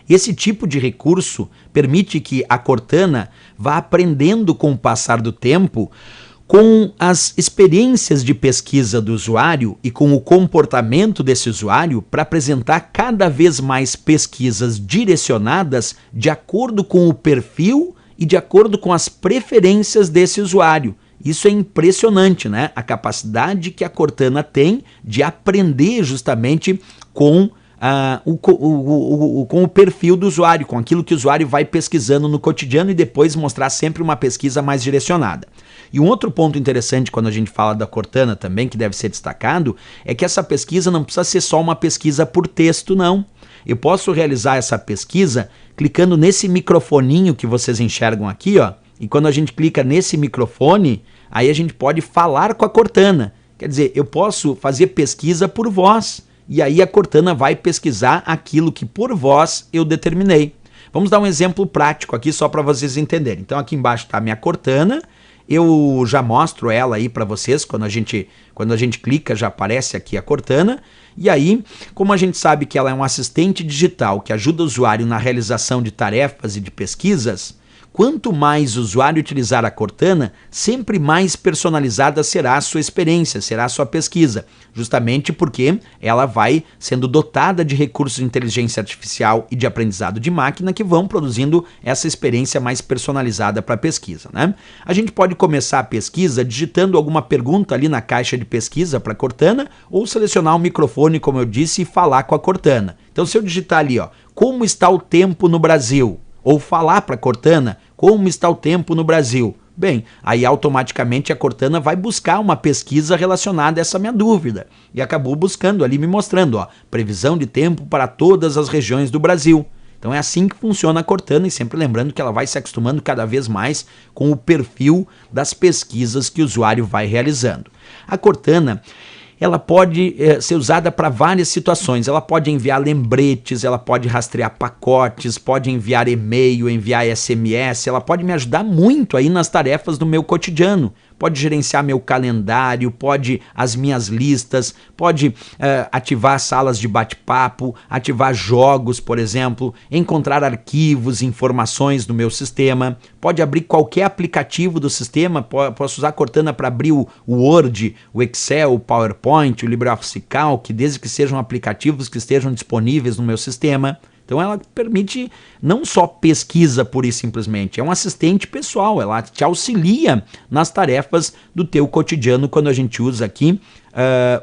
Esse tipo de recurso permite que a Cortana vá aprendendo com o passar do tempo com as experiências de pesquisa do usuário e com o comportamento desse usuário para apresentar cada vez mais pesquisas direcionadas de acordo com o perfil e de acordo com as preferências desse usuário. Isso é impressionante, né? A capacidade que a Cortana tem de aprender justamente com com o perfil do usuário, com aquilo que o usuário vai pesquisando no cotidiano e depois mostrar sempre uma pesquisa mais direcionada. E um outro ponto interessante quando a gente fala da Cortana também, que deve ser destacado, é que essa pesquisa não precisa ser só uma pesquisa por texto, não. Eu posso realizar essa pesquisa clicando nesse microfoninho que vocês enxergam aqui, ó, e quando a gente clica nesse microfone, aí a gente pode falar com a Cortana. Quer dizer, eu posso fazer pesquisa por voz. E aí a Cortana vai pesquisar aquilo que por voz eu determinei. Vamos dar um exemplo prático aqui só para vocês entenderem. Então aqui embaixo está a minha Cortana, eu já mostro ela aí para vocês, quando a gente clica já aparece aqui a Cortana, e aí, como a gente sabe que ela é um assistente digital que ajuda o usuário na realização de tarefas e de pesquisas, quanto mais o usuário utilizar a Cortana, sempre mais personalizada será a sua experiência, será a sua pesquisa, justamente porque ela vai sendo dotada de recursos de inteligência artificial e de aprendizado de máquina que vão produzindo essa experiência mais personalizada para a pesquisa, né? A gente pode começar a pesquisa digitando alguma pergunta ali na caixa de pesquisa para a Cortana ou selecionar o microfone, como eu disse, e falar com a Cortana. Então se eu digitar ali, ó, como está o tempo no Brasil? Ou falar para a Cortana como está o tempo no Brasil. Bem, aí automaticamente a Cortana vai buscar uma pesquisa relacionada a essa minha dúvida. E acabou buscando ali, me mostrando, ó, previsão de tempo para todas as regiões do Brasil. Então é assim que funciona a Cortana, e sempre lembrando que ela vai se acostumando cada vez mais com o perfil das pesquisas que o usuário vai realizando. A Cortana, ela pode ser usada para várias situações. Ela pode enviar lembretes, ela pode rastrear pacotes, pode enviar e-mail, enviar SMS, ela pode me ajudar muito aí nas tarefas do meu cotidiano. Pode gerenciar meu calendário, pode as minhas listas, pode ativar salas de bate-papo, ativar jogos, por exemplo, encontrar arquivos, informações no meu sistema, pode abrir qualquer aplicativo do sistema, posso usar a Cortana para abrir o Word, o Excel, o PowerPoint, o LibreOffice Calc, desde que sejam aplicativos que estejam disponíveis no meu sistema. Então ela permite não só pesquisa pura e simplesmente, é um assistente pessoal, ela te auxilia nas tarefas do teu cotidiano quando a gente usa aqui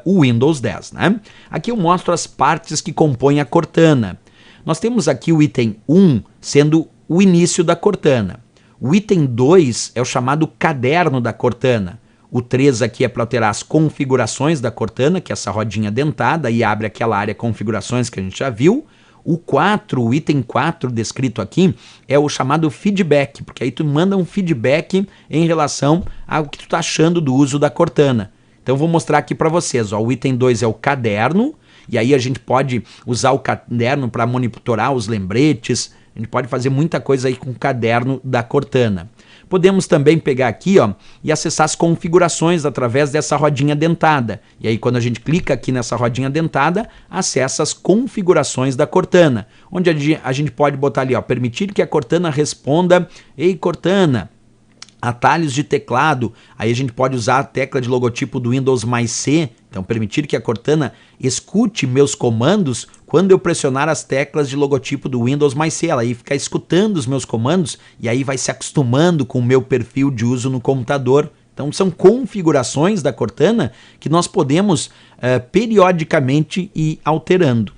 o Windows 10, né? Aqui eu mostro as partes que compõem a Cortana. Nós temos aqui o item 1 sendo o início da Cortana. O item 2 é o chamado caderno da Cortana. O 3 aqui é para alterar as configurações da Cortana, que é essa rodinha dentada, e abre aquela área configurações que a gente já viu. O 4, o item 4 descrito aqui, é o chamado feedback, porque aí tu manda um feedback em relação ao que tu está achando do uso da Cortana. Então eu vou mostrar aqui para vocês, ó, o item 2 é o caderno, e aí a gente pode usar o caderno para monitorar os lembretes, a gente pode fazer muita coisa aí com o caderno da Cortana. Podemos também pegar aqui, ó, e acessar as configurações através dessa rodinha dentada. E aí quando a gente clica aqui nessa rodinha dentada, acessa as configurações da Cortana, onde a gente pode botar ali, ó, permitir que a Cortana responda: "Ei, Cortana", atalhos de teclado, aí a gente pode usar a tecla de logotipo do Windows mais C, então permitir que a Cortana escute meus comandos quando eu pressionar as teclas de logotipo do Windows mais C, ela aí fica escutando os meus comandos e aí vai se acostumando com o meu perfil de uso no computador. Então são configurações da Cortana que nós podemos periodicamente ir alterando.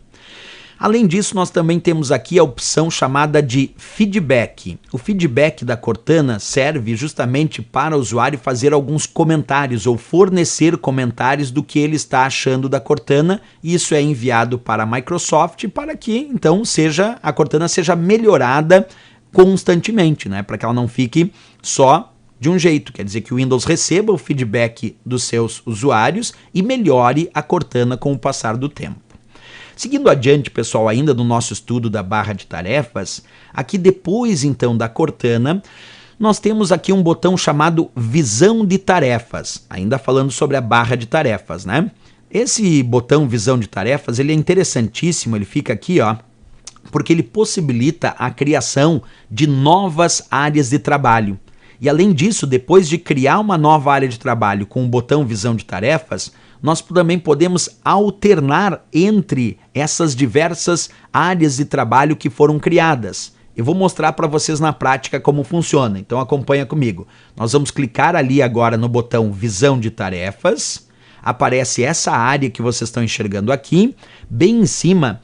Além disso, nós também temos aqui a opção chamada de feedback. O feedback da Cortana serve justamente para o usuário fazer alguns comentários ou fornecer comentários do que ele está achando da Cortana, e isso é enviado para a Microsoft para que então a Cortana seja melhorada constantemente, né? Para que ela não fique só de um jeito, quer dizer que o Windows receba o feedback dos seus usuários e melhore a Cortana com o passar do tempo. Seguindo adiante, pessoal, ainda no nosso estudo da barra de tarefas, aqui depois então da Cortana, nós temos aqui um botão chamado visão de tarefas, ainda falando sobre a barra de tarefas, né? Esse botão visão de tarefas, ele é interessantíssimo, ele fica aqui, ó, porque ele possibilita a criação de novas áreas de trabalho. E além disso, depois de criar uma nova área de trabalho com o botão visão de tarefas, nós também podemos alternar entre essas diversas áreas de trabalho que foram criadas. Eu vou mostrar para vocês na prática como funciona, então acompanha comigo. Nós vamos clicar ali agora no botão visão de tarefas, aparece essa área que vocês estão enxergando aqui, bem em cima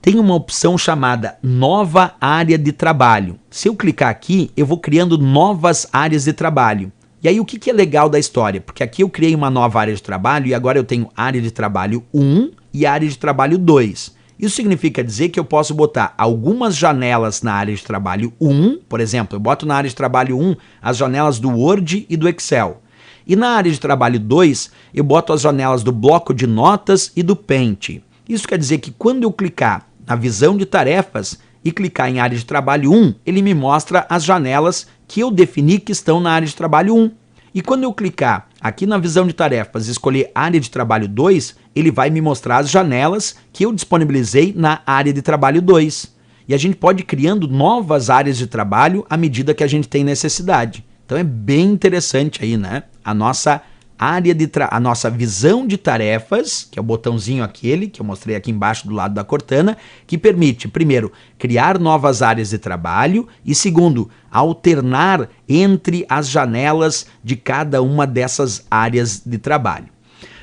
tem uma opção chamada nova área de trabalho. Se eu clicar aqui, eu vou criando novas áreas de trabalho. E aí o que é legal da história? Porque aqui eu criei uma nova área de trabalho e agora eu tenho área de trabalho 1 e área de trabalho 2. Isso significa dizer que eu posso botar algumas janelas na área de trabalho 1, por exemplo, eu boto na área de trabalho 1 as janelas do Word e do Excel. E na área de trabalho 2, eu boto as janelas do bloco de notas e do Paint. Isso quer dizer que quando eu clicar na visão de tarefas e clicar em área de trabalho 1, ele me mostra as janelas que eu defini que estão na área de trabalho 1. E quando eu clicar aqui na visão de tarefas e escolher área de trabalho 2, ele vai me mostrar as janelas que eu disponibilizei na área de trabalho 2. E a gente pode ir criando novas áreas de trabalho à medida que a gente tem necessidade. Então é bem interessante aí, né? A nossa a nossa visão de tarefas, que é o botãozinho aquele que eu mostrei aqui embaixo do lado da Cortana, que permite, primeiro, criar novas áreas de trabalho e, segundo, alternar entre as janelas de cada uma dessas áreas de trabalho.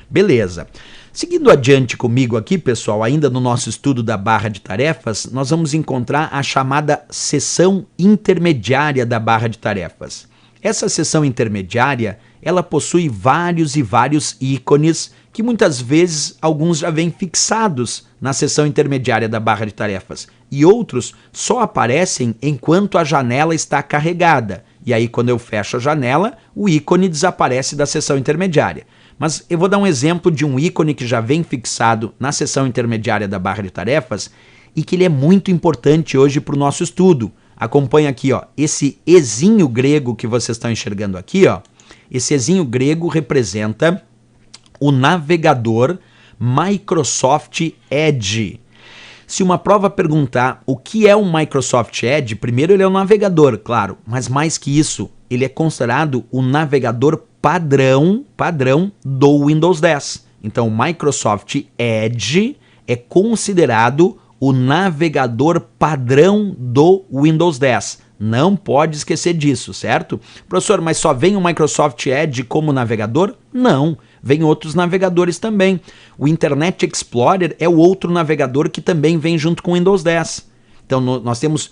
Beleza. Seguindo adiante comigo aqui, pessoal, ainda no nosso estudo da barra de tarefas, nós vamos encontrar a chamada seção intermediária da barra de tarefas. Essa seção intermediária, ela possui vários e vários ícones que muitas vezes alguns já vêm fixados na seção intermediária da barra de tarefas e outros só aparecem enquanto a janela está carregada. E aí quando eu fecho a janela, o ícone desaparece da seção intermediária. Mas eu vou dar um exemplo de um ícone que já vem fixado na seção intermediária da barra de tarefas e que ele é muito importante hoje para o nosso estudo. Acompanha aqui, ó, esse ezinho grego que vocês estão enxergando aqui, ó. Esse ezinho grego representa o navegador Microsoft Edge. Se uma prova perguntar o que é um Microsoft Edge, primeiro ele é um navegador, claro, mas mais que isso, ele é considerado o navegador padrão do Windows 10. Então, o Microsoft Edge é considerado o navegador padrão do Windows 10. Não pode esquecer disso, certo? Professor, mas só vem o Microsoft Edge como navegador? Não, vem outros navegadores também. O Internet Explorer é o outro navegador que também vem junto com o Windows 10. Então, nós temos,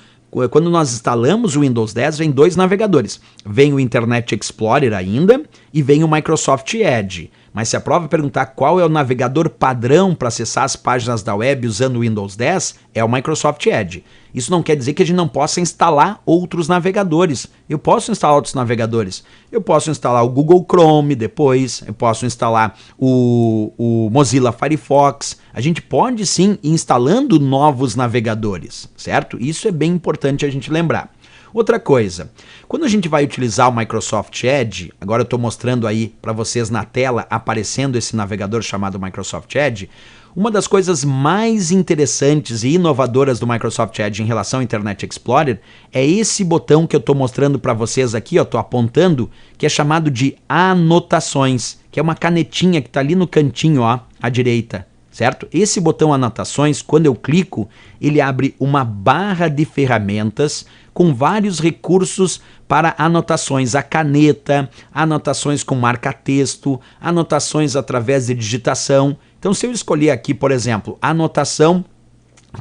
quando nós instalamos o Windows 10, vem dois navegadores. Vem o Internet Explorer ainda e vem o Microsoft Edge. Mas se a prova perguntar qual é o navegador padrão para acessar as páginas da web usando o Windows 10, é o Microsoft Edge. Isso não quer dizer que a gente não possa instalar outros navegadores. Eu posso instalar outros navegadores. Eu posso instalar o Google Chrome depois, eu posso instalar o Mozilla Firefox. A gente pode sim ir instalando novos navegadores, certo? Isso é bem importante a gente lembrar. Outra coisa, quando a gente vai utilizar o Microsoft Edge, agora eu estou mostrando aí para vocês na tela aparecendo esse navegador chamado Microsoft Edge, uma das coisas mais interessantes e inovadoras do Microsoft Edge em relação ao Internet Explorer é esse botão que eu estou mostrando para vocês aqui, estou apontando, que é chamado de anotações, que é uma canetinha que está ali no cantinho, ó, à direita. Certo? Esse botão anotações, quando eu clico, ele abre uma barra de ferramentas com vários recursos para anotações a caneta, anotações com marca-texto, anotações através de digitação. Então, se eu escolher aqui, por exemplo, anotação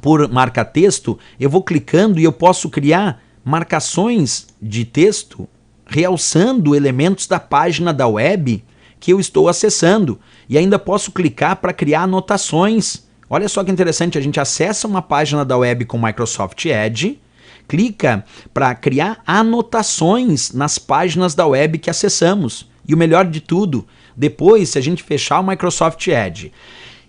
por marca-texto, eu vou clicando e eu posso criar marcações de texto realçando elementos da página da web que eu estou acessando. E ainda posso clicar para criar anotações. Olha só que interessante, a gente acessa uma página da web com Microsoft Edge, clica para criar anotações nas páginas da web que acessamos. E o melhor de tudo, depois, se a gente fechar o Microsoft Edge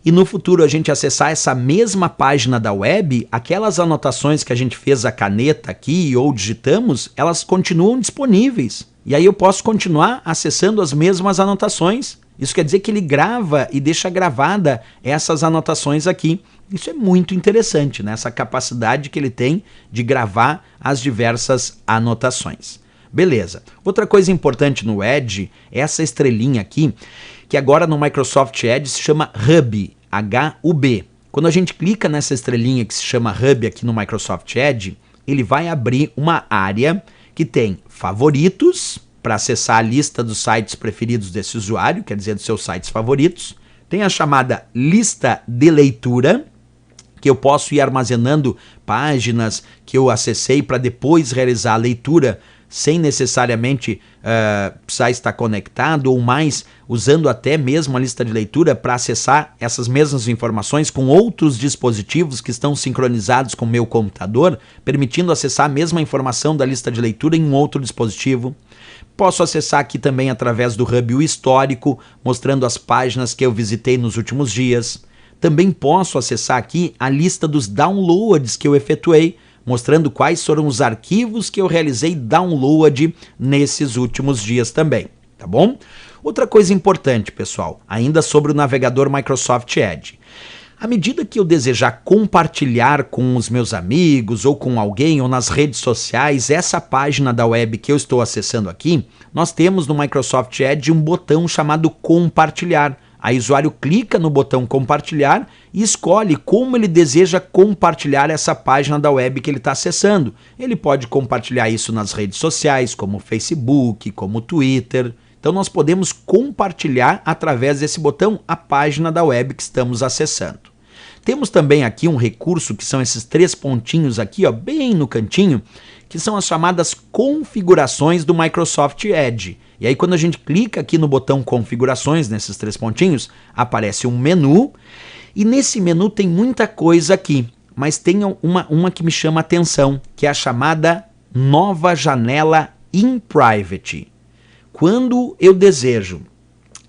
e no futuro a gente acessar essa mesma página da web, aquelas anotações que a gente fez a caneta aqui ou digitamos, elas continuam disponíveis. E aí eu posso continuar acessando as mesmas anotações. Isso quer dizer que ele grava e deixa gravada essas anotações aqui. Isso é muito interessante, né? Essa capacidade que ele tem de gravar as diversas anotações. Beleza. Outra coisa importante no Edge é essa estrelinha aqui, que agora no Microsoft Edge se chama Hub, H-U-B. Quando a gente clica nessa estrelinha que se chama Hub aqui no Microsoft Edge, ele vai abrir uma área que tem favoritos, para acessar a lista dos sites preferidos desse usuário, quer dizer, dos seus sites favoritos. Tem a chamada lista de leitura, que eu posso ir armazenando páginas que eu acessei para depois realizar a leitura sem necessariamente precisar estar conectado, ou mais, usando até mesmo a lista de leitura para acessar essas mesmas informações com outros dispositivos que estão sincronizados com o meu computador, permitindo acessar a mesma informação da lista de leitura em um outro dispositivo. Posso acessar aqui também através do Hub o histórico, mostrando as páginas que eu visitei nos últimos dias. Também posso acessar aqui a lista dos downloads que eu efetuei, mostrando quais foram os arquivos que eu realizei download nesses últimos dias também, tá bom? Outra coisa importante, pessoal, ainda sobre o navegador Microsoft Edge. À medida que eu desejar compartilhar com os meus amigos ou com alguém ou nas redes sociais essa página da web que eu estou acessando aqui, nós temos no Microsoft Edge um botão chamado compartilhar. Aí o usuário clica no botão compartilhar e escolhe como ele deseja compartilhar essa página da web que ele está acessando. Ele pode compartilhar isso nas redes sociais, como Facebook, como Twitter. Então nós podemos compartilhar através desse botão a página da web que estamos acessando. Temos também aqui um recurso que são esses 3 pontinhos aqui, ó, bem no cantinho, que são as chamadas configurações do Microsoft Edge. E aí quando a gente clica aqui no botão configurações, nesses 3 pontinhos, aparece um menu, e nesse menu tem muita coisa aqui, mas tem uma que me chama a atenção, que é a chamada nova janela in private. Quando eu desejo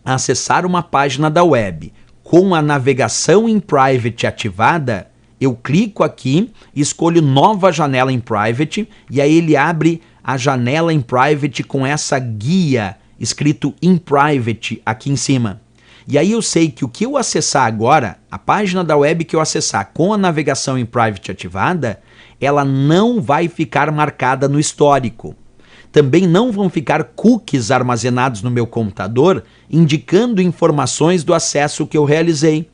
acessar uma página da web com a navegação em private ativada, eu clico aqui, escolho nova janela em private e aí ele abre a janela em private com essa guia escrito in private aqui em cima. E aí eu sei que o que eu acessar agora, a página da web que eu acessar com a navegação em private ativada, ela não vai ficar marcada no histórico. Também não vão ficar cookies armazenados no meu computador, indicando informações do acesso que eu realizei.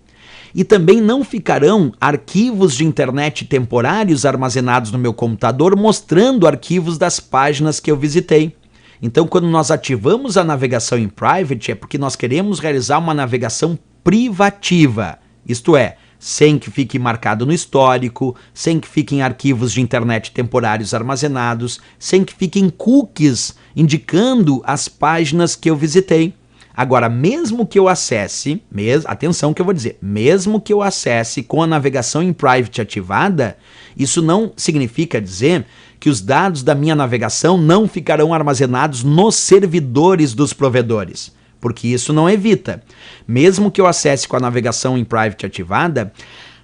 E também não ficarão arquivos de internet temporários armazenados no meu computador, mostrando arquivos das páginas que eu visitei. Então, quando nós ativamos a navegação em private, é porque nós queremos realizar uma navegação privativa, isto é, sem que fique marcado no histórico, sem que fiquem arquivos de internet temporários armazenados, sem que fiquem cookies indicando as páginas que eu visitei. Agora, mesmo que eu acesse, atenção que eu vou dizer, mesmo que eu acesse com a navegação em private ativada, isso não significa dizer que os dados da minha navegação não ficarão armazenados nos servidores dos provedores, porque isso não evita. Mesmo que eu acesse com a navegação em private ativada,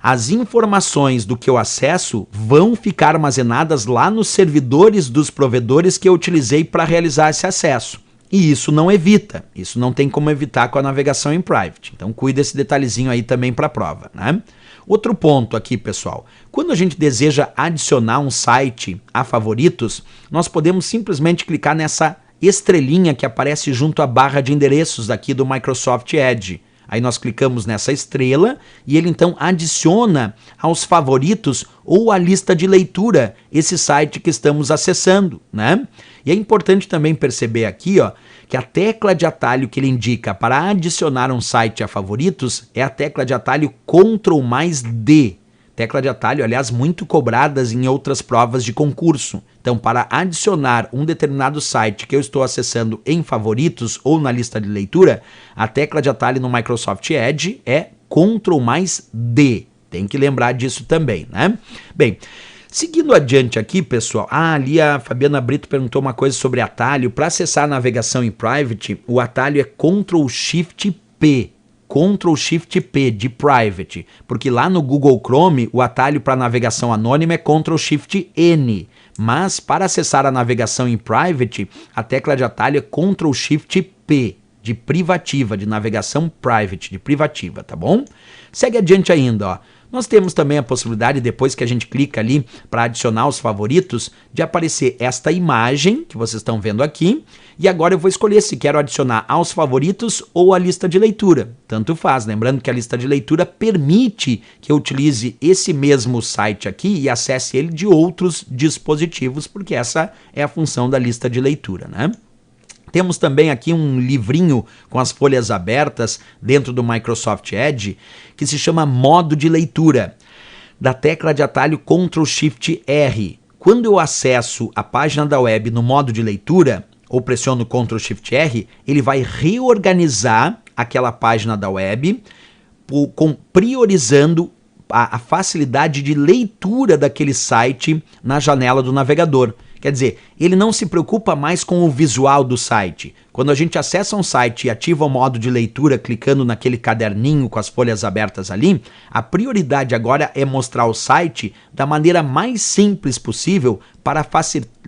as informações do que eu acesso vão ficar armazenadas lá nos servidores dos provedores que eu utilizei para realizar esse acesso. E isso não evita, isso não tem como evitar com a navegação em private. Então cuida desse detalhezinho aí também para a prova, né? Outro ponto aqui, pessoal, quando a gente deseja adicionar um site a favoritos, nós podemos simplesmente clicar nessa estrelinha que aparece junto à barra de endereços aqui do Microsoft Edge. Aí nós clicamos nessa estrela e ele então adiciona aos favoritos ou à lista de leitura esse site que estamos acessando, né? E é importante também perceber aqui, ó, que a tecla de atalho que ele indica para adicionar um site a favoritos é a tecla de atalho Ctrl+D. Tecla de atalho, aliás, muito cobradas em outras provas de concurso. Então, para adicionar um determinado site que eu estou acessando em favoritos ou na lista de leitura, a tecla de atalho no Microsoft Edge é Ctrl+D. Tem que lembrar disso também, né? Bem, seguindo adiante aqui, pessoal, ali a Fabiana Brito perguntou uma coisa sobre atalho. Para acessar a navegação em private, o atalho é Ctrl+Shift+P. Ctrl+Shift+P de private, porque lá no Google Chrome o atalho para navegação anônima é Ctrl+Shift+N, mas para acessar a navegação em private, a tecla de atalho é Ctrl+Shift+P, de privativa, de navegação private, de privativa, tá bom? Segue adiante ainda, ó. Nós temos também a possibilidade, depois que a gente clica ali para adicionar os favoritos, de aparecer esta imagem que vocês estão vendo aqui. E agora eu vou escolher se quero adicionar aos favoritos ou à lista de leitura. Tanto faz, lembrando que a lista de leitura permite que eu utilize esse mesmo site aqui e acesse ele de outros dispositivos, porque essa é a função da lista de leitura, né? Temos também aqui um livrinho com as folhas abertas dentro do Microsoft Edge, que se chama Modo de Leitura, da tecla de atalho Ctrl+Shift+R. Quando eu acesso a página da web no modo de leitura, ou pressiono Ctrl+Shift+R, ele vai reorganizar aquela página da web, priorizando a facilidade de leitura daquele site na janela do navegador. Quer dizer, ele não se preocupa mais com o visual do site. Quando a gente acessa um site e ativa o modo de leitura clicando naquele caderninho com as folhas abertas ali, a prioridade agora é mostrar o site da maneira mais simples possível para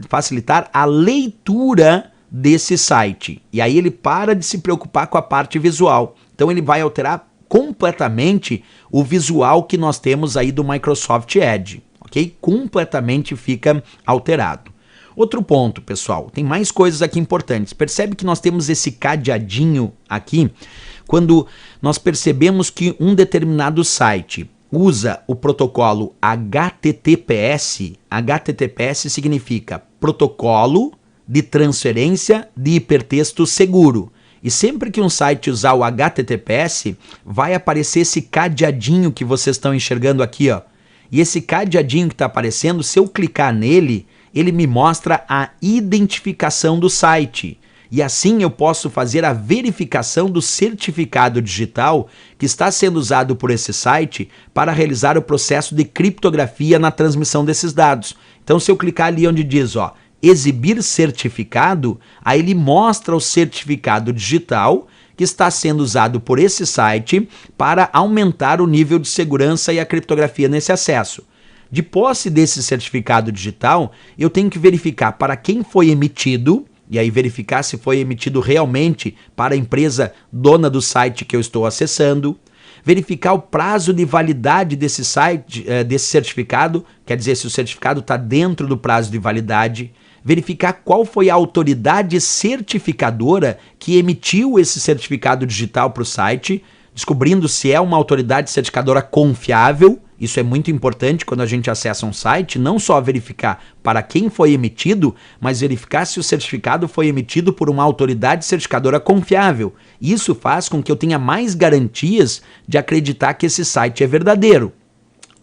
facilitar a leitura desse site. E aí ele para de se preocupar com a parte visual. Então ele vai alterar completamente o visual que nós temos aí do Microsoft Edge, ok? Completamente fica alterado. Outro ponto, pessoal, tem mais coisas aqui importantes. Percebe que nós temos esse cadeadinho aqui quando nós percebemos que um determinado site usa o protocolo HTTPS. HTTPS significa Protocolo de Transferência de Hipertexto Seguro. E sempre que um site usar o HTTPS, vai aparecer esse cadeadinho que vocês estão enxergando aqui, ó. E esse cadeadinho que está aparecendo, se eu clicar nele, ele me mostra a identificação do site. E assim eu posso fazer a verificação do certificado digital que está sendo usado por esse site para realizar o processo de criptografia na transmissão desses dados. Então, se eu clicar ali onde diz, ó, exibir certificado, aí ele mostra o certificado digital que está sendo usado por esse site para aumentar o nível de segurança e a criptografia nesse acesso. De posse desse certificado digital, eu tenho que verificar para quem foi emitido, e aí verificar se foi emitido realmente para a empresa dona do site que eu estou acessando, verificar o prazo de validade desse certificado, quer dizer, se o certificado está dentro do prazo de validade, verificar qual foi a autoridade certificadora que emitiu esse certificado digital para o site, descobrindo se é uma autoridade certificadora confiável. Isso é muito importante quando a gente acessa um site, não só verificar para quem foi emitido, mas verificar se o certificado foi emitido por uma autoridade certificadora confiável. Isso faz com que eu tenha mais garantias de acreditar que esse site é verdadeiro.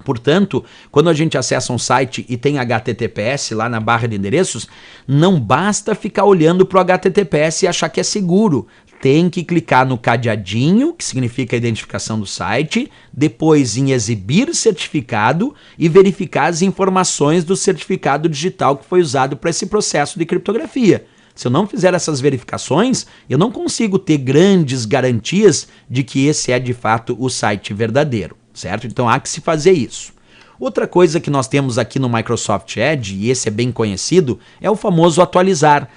Portanto, quando a gente acessa um site e tem HTTPS lá na barra de endereços, não basta ficar olhando para o HTTPS e achar que é seguro. Tem que clicar no cadeadinho, que significa a identificação do site, depois em exibir certificado e verificar as informações do certificado digital que foi usado para esse processo de criptografia. Se eu não fizer essas verificações, eu não consigo ter grandes garantias de que esse é de fato o site verdadeiro, certo? Então há que se fazer isso. Outra coisa que nós temos aqui no Microsoft Edge, e esse é bem conhecido, é o famoso atualizar.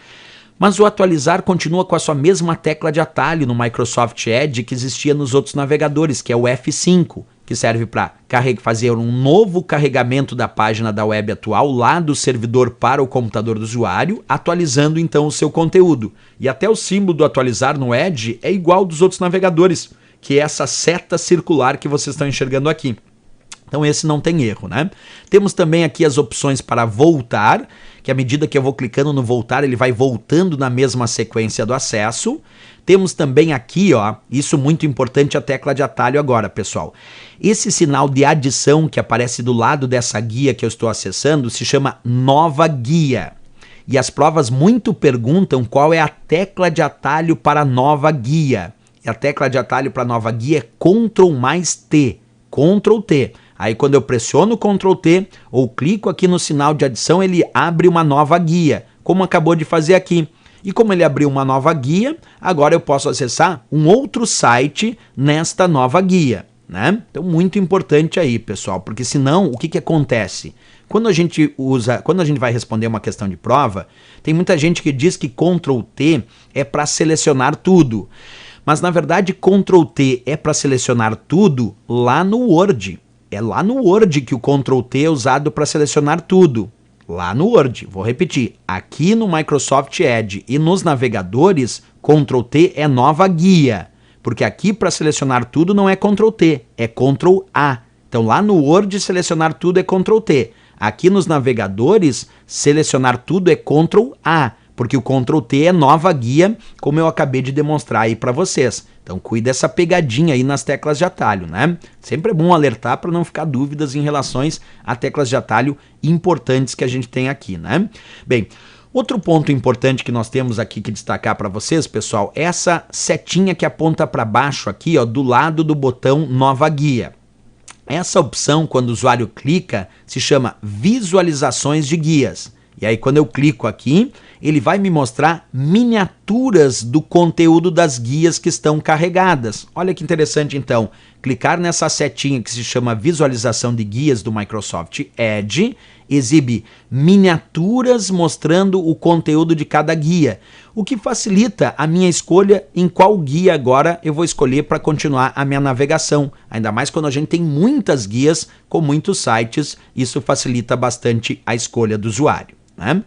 Mas o atualizar continua com a sua mesma tecla de atalho no Microsoft Edge que existia nos outros navegadores, que é o F5, que serve para fazer um novo carregamento da página da web atual lá do servidor para o computador do usuário, atualizando então o seu conteúdo. E até o símbolo do atualizar no Edge é igual dos outros navegadores, que é essa seta circular que vocês estão enxergando aqui. Então esse não tem erro, né? Temos também aqui as opções para voltar, que à medida que eu vou clicando no voltar, ele vai voltando na mesma sequência do acesso. Temos também aqui, ó, isso muito importante, a tecla de atalho agora, pessoal. Esse sinal de adição que aparece do lado dessa guia que eu estou acessando se chama Nova Guia. E as provas muito perguntam qual é a tecla de atalho para Nova Guia. E a tecla de atalho para Nova Guia é Ctrl+T. Ctrl+T. Aí quando eu pressiono Ctrl+T ou clico aqui no sinal de adição, ele abre uma nova guia, como acabou de fazer aqui. E como ele abriu uma nova guia, agora eu posso acessar um outro site nesta nova guia, né? Então muito importante aí, pessoal, porque senão o que acontece? Quando a gente vai responder uma questão de prova, tem muita gente que diz que Ctrl T é para selecionar tudo. Mas na verdade Ctrl T é para selecionar tudo lá no Word. É lá no Word que o Ctrl T é usado para selecionar tudo. Lá no Word, vou repetir, aqui no Microsoft Edge e nos navegadores, Ctrl T é nova guia, porque aqui para selecionar tudo não é Ctrl T, é Ctrl A. Então lá no Word selecionar tudo é Ctrl T, aqui nos navegadores selecionar tudo é Ctrl A, porque o Ctrl T é nova guia, como eu acabei de demonstrar aí para vocês. Então cuide dessa pegadinha aí nas teclas de atalho, né? Sempre é bom alertar para não ficar dúvidas em relação a teclas de atalho importantes que a gente tem aqui, né? Bem, outro ponto importante que nós temos aqui que destacar para vocês, pessoal, é essa setinha que aponta para baixo aqui, ó, do lado do botão Nova Guia. Essa opção, quando o usuário clica, se chama Visualizações de Guias. E aí quando eu clico aqui, ele vai me mostrar miniaturas do conteúdo das guias que estão carregadas. Olha que interessante então, clicar nessa setinha que se chama Visualização de Guias do Microsoft Edge, exibe miniaturas mostrando o conteúdo de cada guia, o que facilita a minha escolha em qual guia agora eu vou escolher para continuar a minha navegação. Ainda mais quando a gente tem muitas guias com muitos sites, isso facilita bastante a escolha do usuário, né?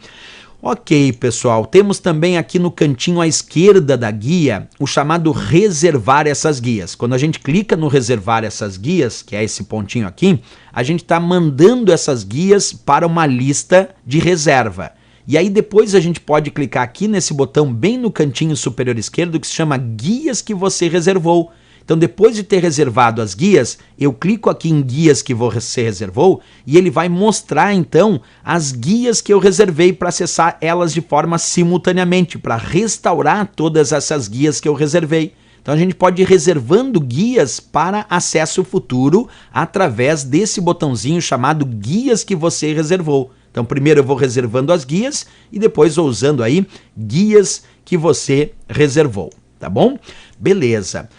Ok, pessoal, temos também aqui no cantinho à esquerda da guia o chamado reservar essas guias. Quando a gente clica no reservar essas guias, que é esse pontinho aqui, a gente está mandando essas guias para uma lista de reserva. E aí depois a gente pode clicar aqui nesse botão bem no cantinho superior esquerdo que se chama Guias que você reservou. Então, depois de ter reservado as guias, eu clico aqui em guias que você reservou e ele vai mostrar, então, as guias que eu reservei para acessar elas de forma simultaneamente, para restaurar todas essas guias que eu reservei. Então, a gente pode ir reservando guias para acesso futuro através desse botãozinho chamado Guias que você reservou. Então, primeiro eu vou reservando as guias e depois vou usando aí Guias que você reservou, tá bom? Beleza.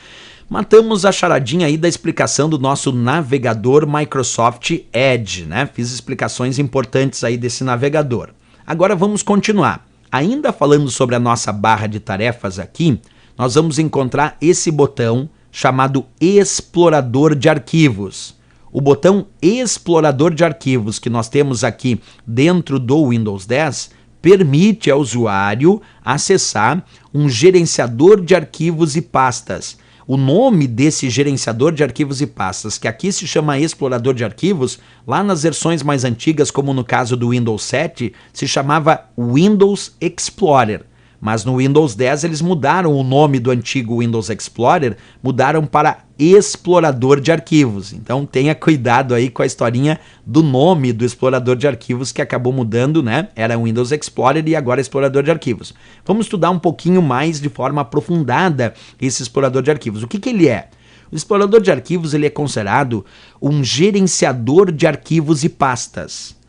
Matamos a charadinha aí da explicação do nosso navegador Microsoft Edge, né? Fiz explicações importantes aí desse navegador. Agora vamos continuar. Ainda falando sobre a nossa barra de tarefas aqui, nós vamos encontrar esse botão chamado Explorador de Arquivos. O botão Explorador de Arquivos que nós temos aqui dentro do Windows 10 permite ao usuário acessar um gerenciador de arquivos e pastas. O nome desse gerenciador de arquivos e pastas, que aqui se chama Explorador de Arquivos, lá nas versões mais antigas, como no caso do Windows 7, se chamava Windows Explorer. Mas no Windows 10 eles mudaram o nome do antigo Windows Explorer, mudaram para Explorador de Arquivos. Então tenha cuidado aí com a historinha do nome do Explorador de Arquivos que acabou mudando, né? Era Windows Explorer e agora Explorador de Arquivos. Vamos estudar um pouquinho mais de forma aprofundada esse Explorador de Arquivos. O que ele é? O Explorador de Arquivos ele é considerado um gerenciador de arquivos e pastas.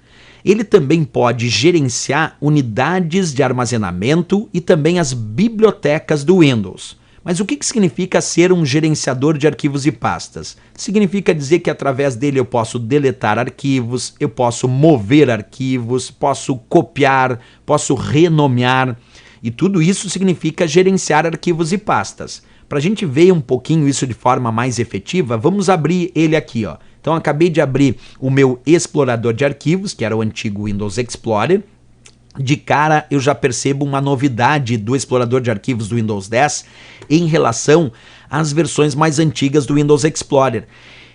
Ele também pode gerenciar unidades de armazenamento e também as bibliotecas do Windows. Mas o que significa ser um gerenciador de arquivos e pastas? Significa dizer que através dele eu posso deletar arquivos, eu posso mover arquivos, posso copiar, posso renomear. E tudo isso significa gerenciar arquivos e pastas. Para a gente ver um pouquinho isso de forma mais efetiva, vamos abrir ele aqui, ó. Então, acabei de abrir o meu explorador de arquivos, que era o antigo Windows Explorer. De cara, eu já percebo uma novidade do explorador de arquivos do Windows 10 em relação às versões mais antigas do Windows Explorer,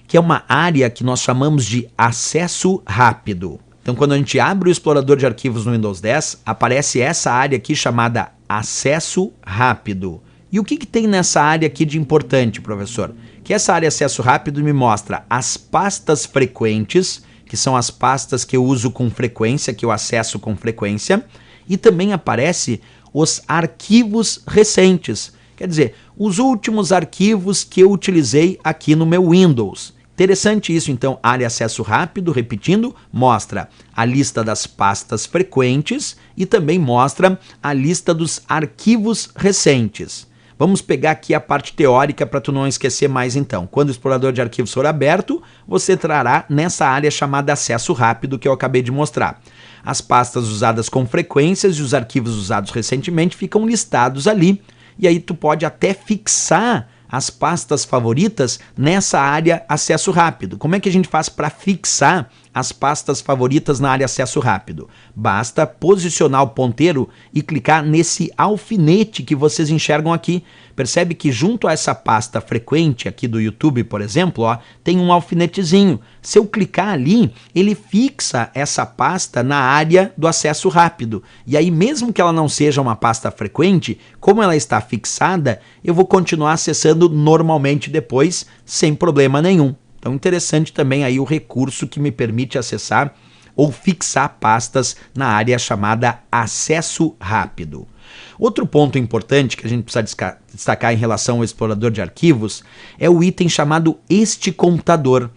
que é uma área que nós chamamos de acesso rápido. Então, quando a gente abre o explorador de arquivos no Windows 10, aparece essa área aqui chamada acesso rápido. E o que tem nessa área aqui de importante, professor? Que essa área acesso rápido me mostra as pastas frequentes, que são as pastas que eu uso com frequência, que eu acesso com frequência, e também aparece os arquivos recentes, quer dizer, os últimos arquivos que eu utilizei aqui no meu Windows. Interessante isso, então, área acesso rápido, repetindo, mostra a lista das pastas frequentes e também mostra a lista dos arquivos recentes. Vamos pegar aqui a parte teórica para tu não esquecer mais então. Quando o explorador de arquivos for aberto, você trará nessa área chamada acesso rápido que eu acabei de mostrar. As pastas usadas com frequências e os arquivos usados recentemente ficam listados ali. E aí tu pode até fixar as pastas favoritas nessa área acesso rápido. Como é que a gente faz para fixar as pastas favoritas na área acesso rápido? Basta posicionar o ponteiro e clicar nesse alfinete que vocês enxergam aqui. Percebe que junto a essa pasta frequente aqui do YouTube, por exemplo, ó, tem um alfinetezinho. Se eu clicar ali, ele fixa essa pasta na área do acesso rápido. E aí, mesmo que ela não seja uma pasta frequente, como ela está fixada, eu vou continuar acessando normalmente depois, sem problema nenhum. Então, interessante também aí o recurso que me permite acessar ou fixar pastas na área chamada acesso rápido. Outro ponto importante que a gente precisa destacar em relação ao explorador de arquivos é o item chamado Este Computador.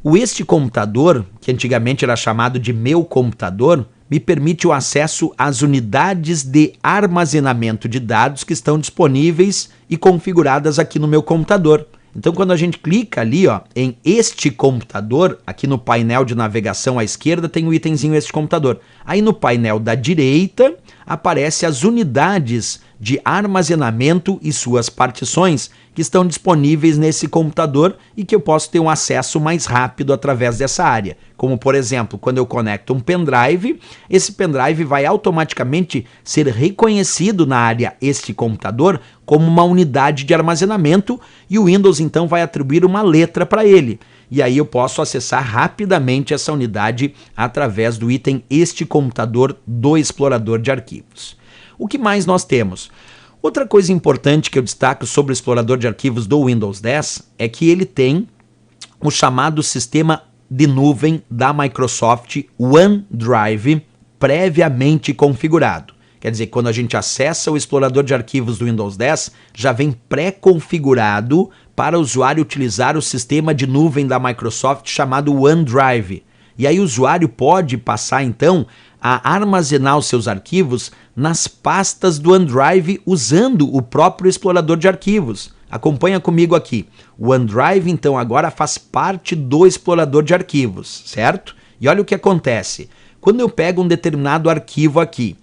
O Este Computador, que antigamente era chamado de Meu Computador, me permite o acesso às unidades de armazenamento de dados que estão disponíveis e configuradas aqui no meu computador. Então, quando a gente clica ali ó, em Este Computador, aqui no painel de navegação à esquerda tem o itemzinho Este Computador. Aí no painel da direita aparece as unidades de armazenamento e suas partições que estão disponíveis nesse computador e que eu posso ter um acesso mais rápido através dessa área. Como, por exemplo, quando eu conecto um pendrive, esse pendrive vai automaticamente ser reconhecido na área Este Computador como uma unidade de armazenamento e o Windows então vai atribuir uma letra para ele. E aí eu posso acessar rapidamente essa unidade através do item Este Computador do explorador de arquivos. O que mais nós temos? Outra coisa importante que eu destaco sobre o explorador de arquivos do Windows 10 é que ele tem o chamado sistema de nuvem da Microsoft OneDrive previamente configurado. Quer dizer, quando a gente acessa o explorador de arquivos do Windows 10, já vem pré-configurado para o usuário utilizar o sistema de nuvem da Microsoft chamado OneDrive. E aí o usuário pode passar, então, a armazenar os seus arquivos nas pastas do OneDrive usando o próprio explorador de arquivos. Acompanha comigo aqui. O OneDrive, então, agora faz parte do explorador de arquivos, certo? E olha o que acontece. Quando eu pego um determinado arquivo aqui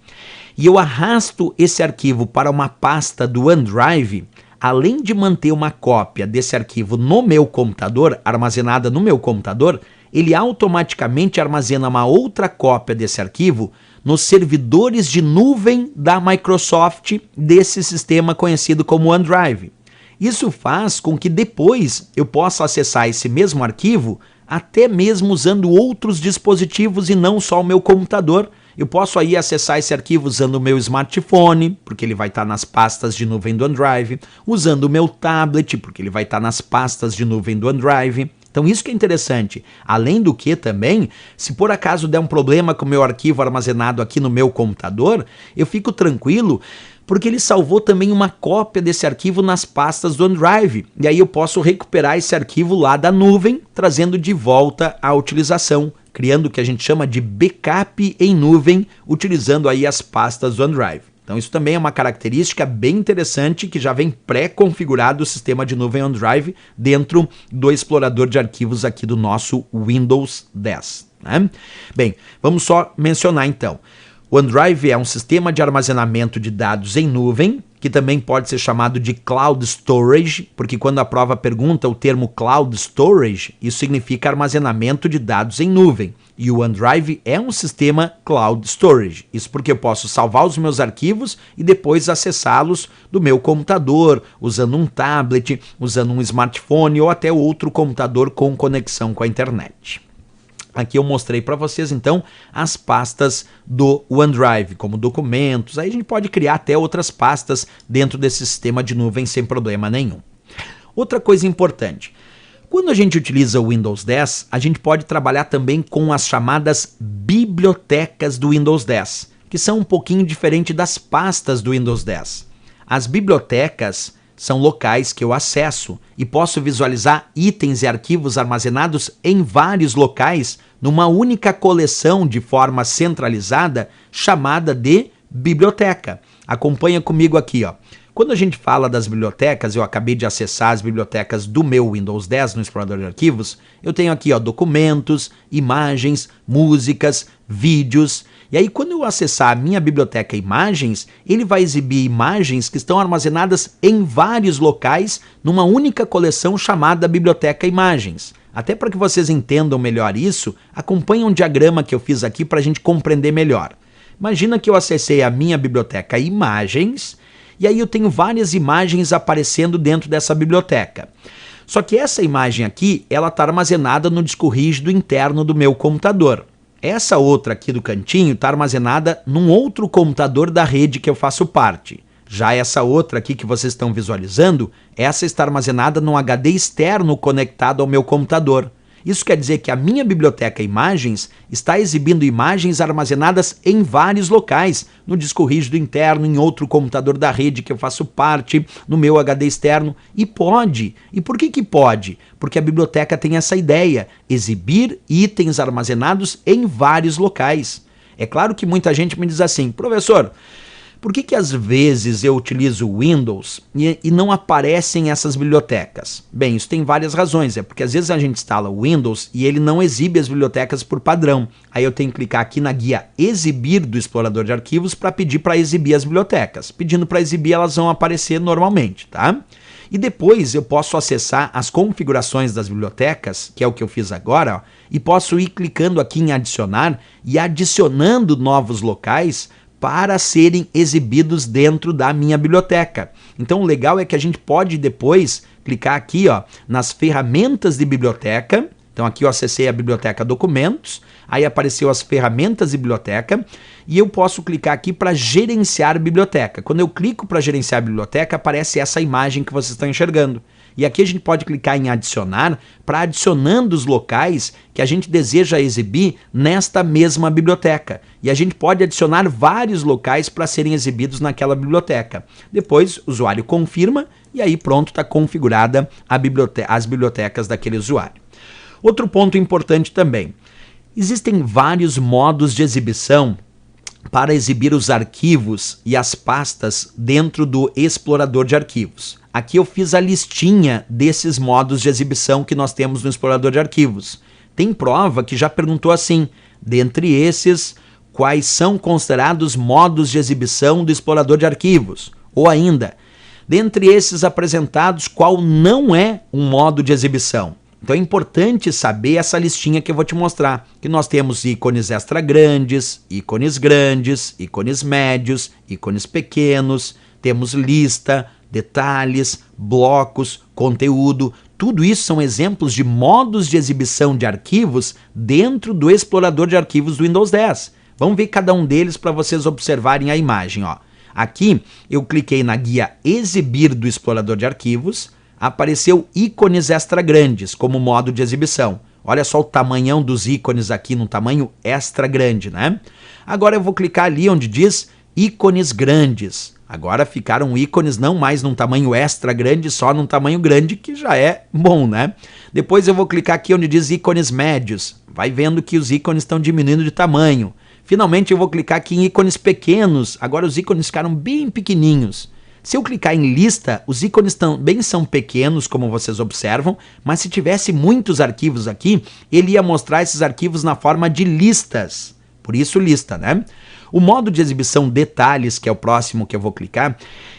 e eu arrasto esse arquivo para uma pasta do OneDrive, além de manter uma cópia desse arquivo no meu computador, armazenada no meu computador, ele automaticamente armazena uma outra cópia desse arquivo nos servidores de nuvem da Microsoft desse sistema conhecido como OneDrive. Isso faz com que depois eu possa acessar esse mesmo arquivo até mesmo usando outros dispositivos e não só o meu computador. Eu posso aí acessar esse arquivo usando o meu smartphone, porque ele vai estar nas pastas de nuvem do OneDrive, usando o meu tablet, porque ele vai estar nas pastas de nuvem do OneDrive. Então isso que é interessante. Além do que também, se por acaso der um problema com o meu arquivo armazenado aqui no meu computador, eu fico tranquilo, porque ele salvou também uma cópia desse arquivo nas pastas do OneDrive. E aí eu posso recuperar esse arquivo lá da nuvem, trazendo de volta à utilização, criando o que a gente chama de backup em nuvem, utilizando aí as pastas do OneDrive. Então isso também é uma característica bem interessante que já vem pré-configurado o sistema de nuvem OneDrive dentro do explorador de arquivos aqui do nosso Windows 10. Né? Bem, vamos só mencionar então. O OneDrive é um sistema de armazenamento de dados em nuvem, que também pode ser chamado de Cloud Storage, porque quando a prova pergunta o termo Cloud Storage, isso significa armazenamento de dados em nuvem. E o OneDrive é um sistema Cloud Storage. Isso porque eu posso salvar os meus arquivos e depois acessá-los do meu computador, usando um tablet, usando um smartphone ou até outro computador com conexão com a internet. Aqui eu mostrei para vocês, então, as pastas do OneDrive, como documentos. Aí a gente pode criar até outras pastas dentro desse sistema de nuvem sem problema nenhum. Outra coisa importante. Quando a gente utiliza o Windows 10, a gente pode trabalhar também com as chamadas bibliotecas do Windows 10, que são um pouquinho diferente das pastas do Windows 10. As bibliotecas são locais que eu acesso e posso visualizar itens e arquivos armazenados em vários locais numa única coleção de forma centralizada chamada de biblioteca. Acompanha comigo aqui, ó. Quando a gente fala das bibliotecas, eu acabei de acessar as bibliotecas do meu Windows 10 no explorador de arquivos, eu tenho aqui, ó, documentos, imagens, músicas, vídeos. E aí, quando eu acessar a minha biblioteca imagens, ele vai exibir imagens que estão armazenadas em vários locais numa única coleção chamada Biblioteca Imagens. Até para que vocês entendam melhor isso, acompanhe um diagrama que eu fiz aqui para a gente compreender melhor. Imagina que eu acessei a minha biblioteca Imagens, e aí eu tenho várias imagens aparecendo dentro dessa biblioteca. Só que essa imagem aqui, ela está armazenada no disco rígido interno do meu computador. Essa outra aqui do cantinho está armazenada num outro computador da rede que eu faço parte. Já essa outra aqui que vocês estão visualizando, essa está armazenada num HD externo conectado ao meu computador. Isso quer dizer que a minha biblioteca Imagens está exibindo imagens armazenadas em vários locais, no disco rígido interno, em outro computador da rede que eu faço parte, no meu HD externo, e pode. E por que pode? Porque a biblioteca tem essa ideia, exibir itens armazenados em vários locais. É claro que muita gente me diz assim, professor, por que às vezes eu utilizo o Windows e não aparecem essas bibliotecas? Bem, isso tem várias razões. É porque às vezes a gente instala o Windows e ele não exibe as bibliotecas por padrão. Aí eu tenho que clicar aqui na guia Exibir do explorador de arquivos para pedir para exibir as bibliotecas. Pedindo para exibir, elas vão aparecer normalmente, tá? E depois eu posso acessar as configurações das bibliotecas, que é o que eu fiz agora, ó, e posso ir clicando aqui em adicionar e adicionando novos locais para serem exibidos dentro da minha biblioteca. Então o legal é que a gente pode depois clicar aqui, ó, nas ferramentas de biblioteca. Então aqui eu acessei a biblioteca Documentos, aí apareceu as ferramentas de biblioteca e eu posso clicar aqui para gerenciar biblioteca. Quando eu clico para gerenciar biblioteca, aparece essa imagem que vocês estão enxergando. E aqui a gente pode clicar em adicionar para adicionando os locais que a gente deseja exibir nesta mesma biblioteca. E a gente pode adicionar vários locais para serem exibidos naquela biblioteca. Depois o usuário confirma e aí pronto, está configurada as bibliotecas daquele usuário. Outro ponto importante também, existem vários modos de exibição para exibir os arquivos e as pastas dentro do explorador de arquivos. Aqui eu fiz a listinha desses modos de exibição que nós temos no explorador de arquivos. Tem prova que já perguntou assim, dentre esses, quais são considerados modos de exibição do explorador de arquivos? Ou ainda, dentre esses apresentados, qual não é um modo de exibição? Então é importante saber essa listinha que eu vou te mostrar, que nós temos ícones extra grandes, ícones médios, ícones pequenos, temos lista, detalhes, blocos, conteúdo, tudo isso são exemplos de modos de exibição de arquivos dentro do explorador de arquivos do Windows 10. Vamos ver cada um deles para vocês observarem a imagem, ó. Aqui eu cliquei na guia Exibir do explorador de arquivos, apareceu ícones extra grandes como modo de exibição. Olha só o tamanhão dos ícones aqui no tamanho extra grande, né? Agora eu vou clicar ali onde diz ícones grandes. Agora ficaram ícones não mais num tamanho extra grande, só num tamanho grande, que já é bom, né? Depois eu vou clicar aqui onde diz ícones médios. Vai vendo que os ícones estão diminuindo de tamanho. Finalmente eu vou clicar aqui em ícones pequenos. Agora os ícones ficaram bem pequenininhos. Se eu clicar em lista, os ícones também são pequenos, como vocês observam, mas se tivesse muitos arquivos aqui, ele ia mostrar esses arquivos na forma de listas. Por isso lista, né? O modo de exibição detalhes, que é o próximo que eu vou clicar,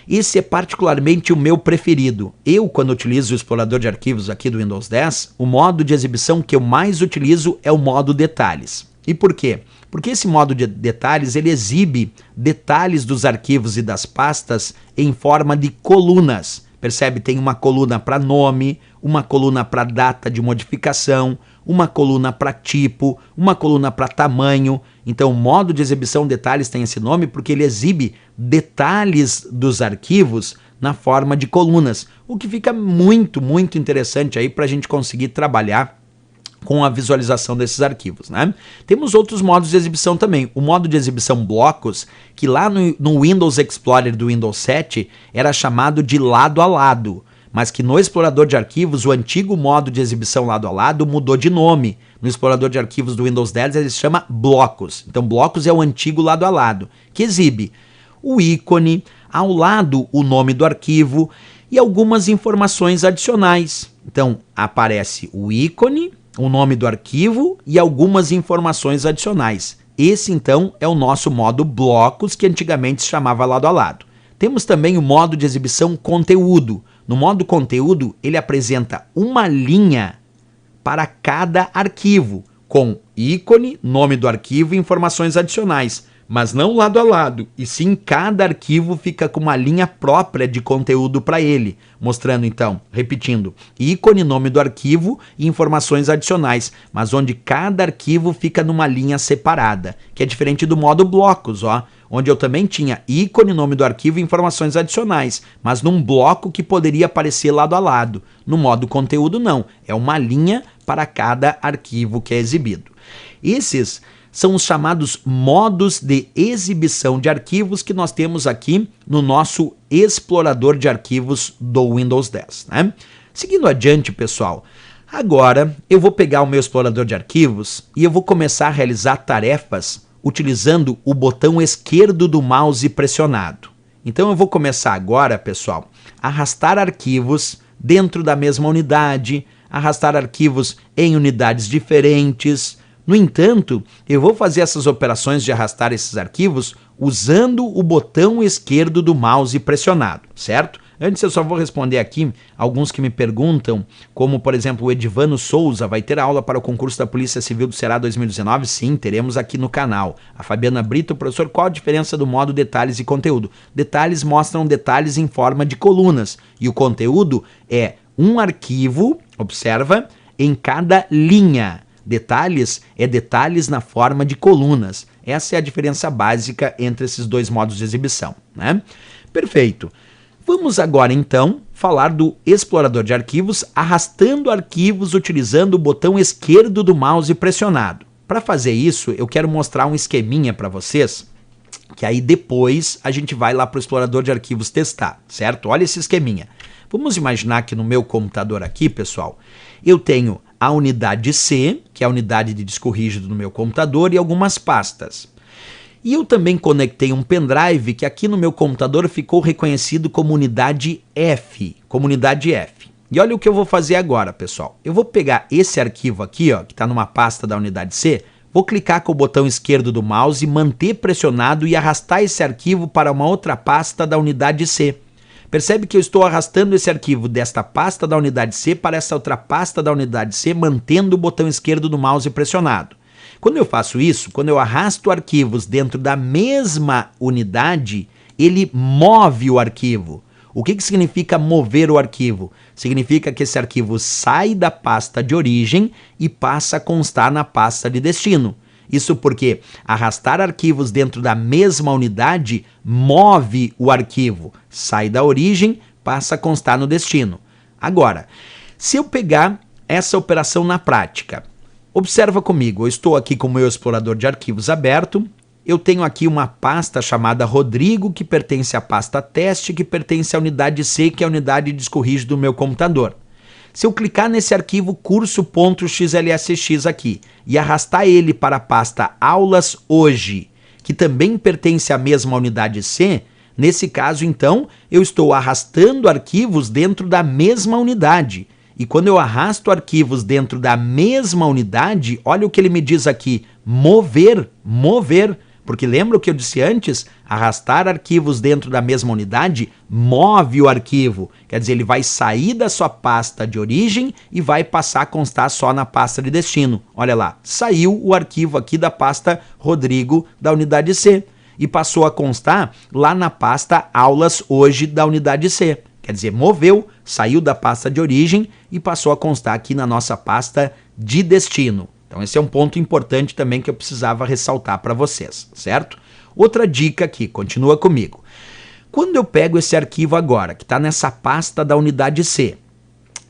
esse é particularmente o meu preferido. Eu, quando utilizo o explorador de arquivos aqui do Windows 10, o modo de exibição que eu mais utilizo é o modo detalhes. E por quê? Porque esse modo de detalhes, ele exibe detalhes dos arquivos e das pastas em forma de colunas. Percebe? Tem uma coluna para nome, uma coluna para data de modificação, uma coluna para tipo, uma coluna para tamanho. Então o modo de exibição detalhes tem esse nome porque ele exibe detalhes dos arquivos na forma de colunas, o que fica muito interessante aí para a gente conseguir trabalhar com a visualização desses arquivos, né? Temos outros modos de exibição também. O modo de exibição blocos, que lá no Windows Explorer do Windows 7 era chamado de lado a lado, mas que no explorador de arquivos, o antigo modo de exibição lado a lado mudou de nome. No explorador de arquivos do Windows 10 ele se chama blocos. Então blocos é o antigo lado a lado, que exibe o ícone, ao lado o nome do arquivo e algumas informações adicionais. Então, aparece o ícone, o nome do arquivo e algumas informações adicionais. Esse, então, é o nosso modo blocos, que antigamente se chamava lado a lado. Temos também o modo de exibição conteúdo. No modo conteúdo, ele apresenta uma linha para cada arquivo, com ícone, nome do arquivo e informações adicionais, mas não lado a lado, e sim cada arquivo fica com uma linha própria de conteúdo para ele, mostrando então, repetindo, ícone, nome do arquivo e informações adicionais, mas onde cada arquivo fica numa linha separada, que é diferente do modo blocos, ó, onde eu também tinha ícone, nome do arquivo e informações adicionais, mas num bloco que poderia aparecer lado a lado. No modo conteúdo não, é uma linha para cada arquivo que é exibido. Esses são os chamados modos de exibição de arquivos que nós temos aqui no nosso explorador de arquivos do Windows 10. Né? Seguindo adiante, pessoal, agora eu vou pegar o meu explorador de arquivos e eu vou começar a realizar tarefas utilizando o botão esquerdo do mouse pressionado. Então eu vou começar agora, pessoal, a arrastar arquivos dentro da mesma unidade, arrastar arquivos em unidades diferentes. No entanto, eu vou fazer essas operações de arrastar esses arquivos usando o botão esquerdo do mouse pressionado, certo? Antes eu só vou responder aqui alguns que me perguntam, como por exemplo o Edivano Souza, vai ter aula para o concurso da Polícia Civil do Ceará 2019? Sim, teremos aqui no canal. A Fabiana Brito, professor, qual a diferença do modo detalhes e conteúdo? Detalhes mostram detalhes em forma de colunas e o conteúdo é um arquivo, observa, em cada linha. Detalhes é detalhes na forma de colunas. Essa é a diferença básica entre esses dois modos de exibição, né? Perfeito. Vamos agora, então, falar do explorador de arquivos, arrastando arquivos utilizando o botão esquerdo do mouse pressionado. Para fazer isso, eu quero mostrar um esqueminha para vocês, que aí depois a gente vai lá para o explorador de arquivos testar, certo? Olha esse esqueminha. Vamos imaginar que no meu computador aqui, pessoal, eu tenho a unidade C, que é a unidade de disco rígido no meu computador, e algumas pastas. E eu também conectei um pendrive que aqui no meu computador ficou reconhecido como unidade F, E olha o que eu vou fazer agora, pessoal. Eu vou pegar esse arquivo aqui, ó, que está numa pasta da unidade C, vou clicar com o botão esquerdo do mouse, manter pressionado e arrastar esse arquivo para uma outra pasta da unidade C. Percebe que eu estou arrastando esse arquivo desta pasta da unidade C para essa outra pasta da unidade C, mantendo o botão esquerdo do mouse pressionado. Quando eu faço isso, quando eu arrasto arquivos dentro da mesma unidade, ele move o arquivo. O que significa mover o arquivo? Significa que esse arquivo sai da pasta de origem e passa a constar na pasta de destino. Isso porque arrastar arquivos dentro da mesma unidade move o arquivo, sai da origem, passa a constar no destino. Agora, se eu pegar essa operação na prática, observa comigo, eu estou aqui com o meu explorador de arquivos aberto, eu tenho aqui uma pasta chamada Rodrigo, que pertence à pasta teste, que pertence à unidade C, que é a unidade de disco rígido do meu computador. Se eu clicar nesse arquivo curso.xlsx aqui e arrastar ele para a pasta aulas hoje, que também pertence à mesma unidade C, nesse caso então eu estou arrastando arquivos dentro da mesma unidade. E quando eu arrasto arquivos dentro da mesma unidade, olha o que ele me diz aqui, mover. Porque lembra o que eu disse antes? Arrastar arquivos dentro da mesma unidade move o arquivo. Quer dizer, ele vai sair da sua pasta de origem e vai passar a constar só na pasta de destino. Olha lá, saiu o arquivo aqui da pasta Rodrigo da unidade C e passou a constar lá na pasta aulas hoje da unidade C. Quer dizer, moveu, saiu da pasta de origem e passou a constar aqui na nossa pasta de destino. Então esse é um ponto importante também que eu precisava ressaltar para vocês, certo? Outra dica aqui, continua comigo. Quando eu pego esse arquivo agora, que está nessa pasta da unidade C,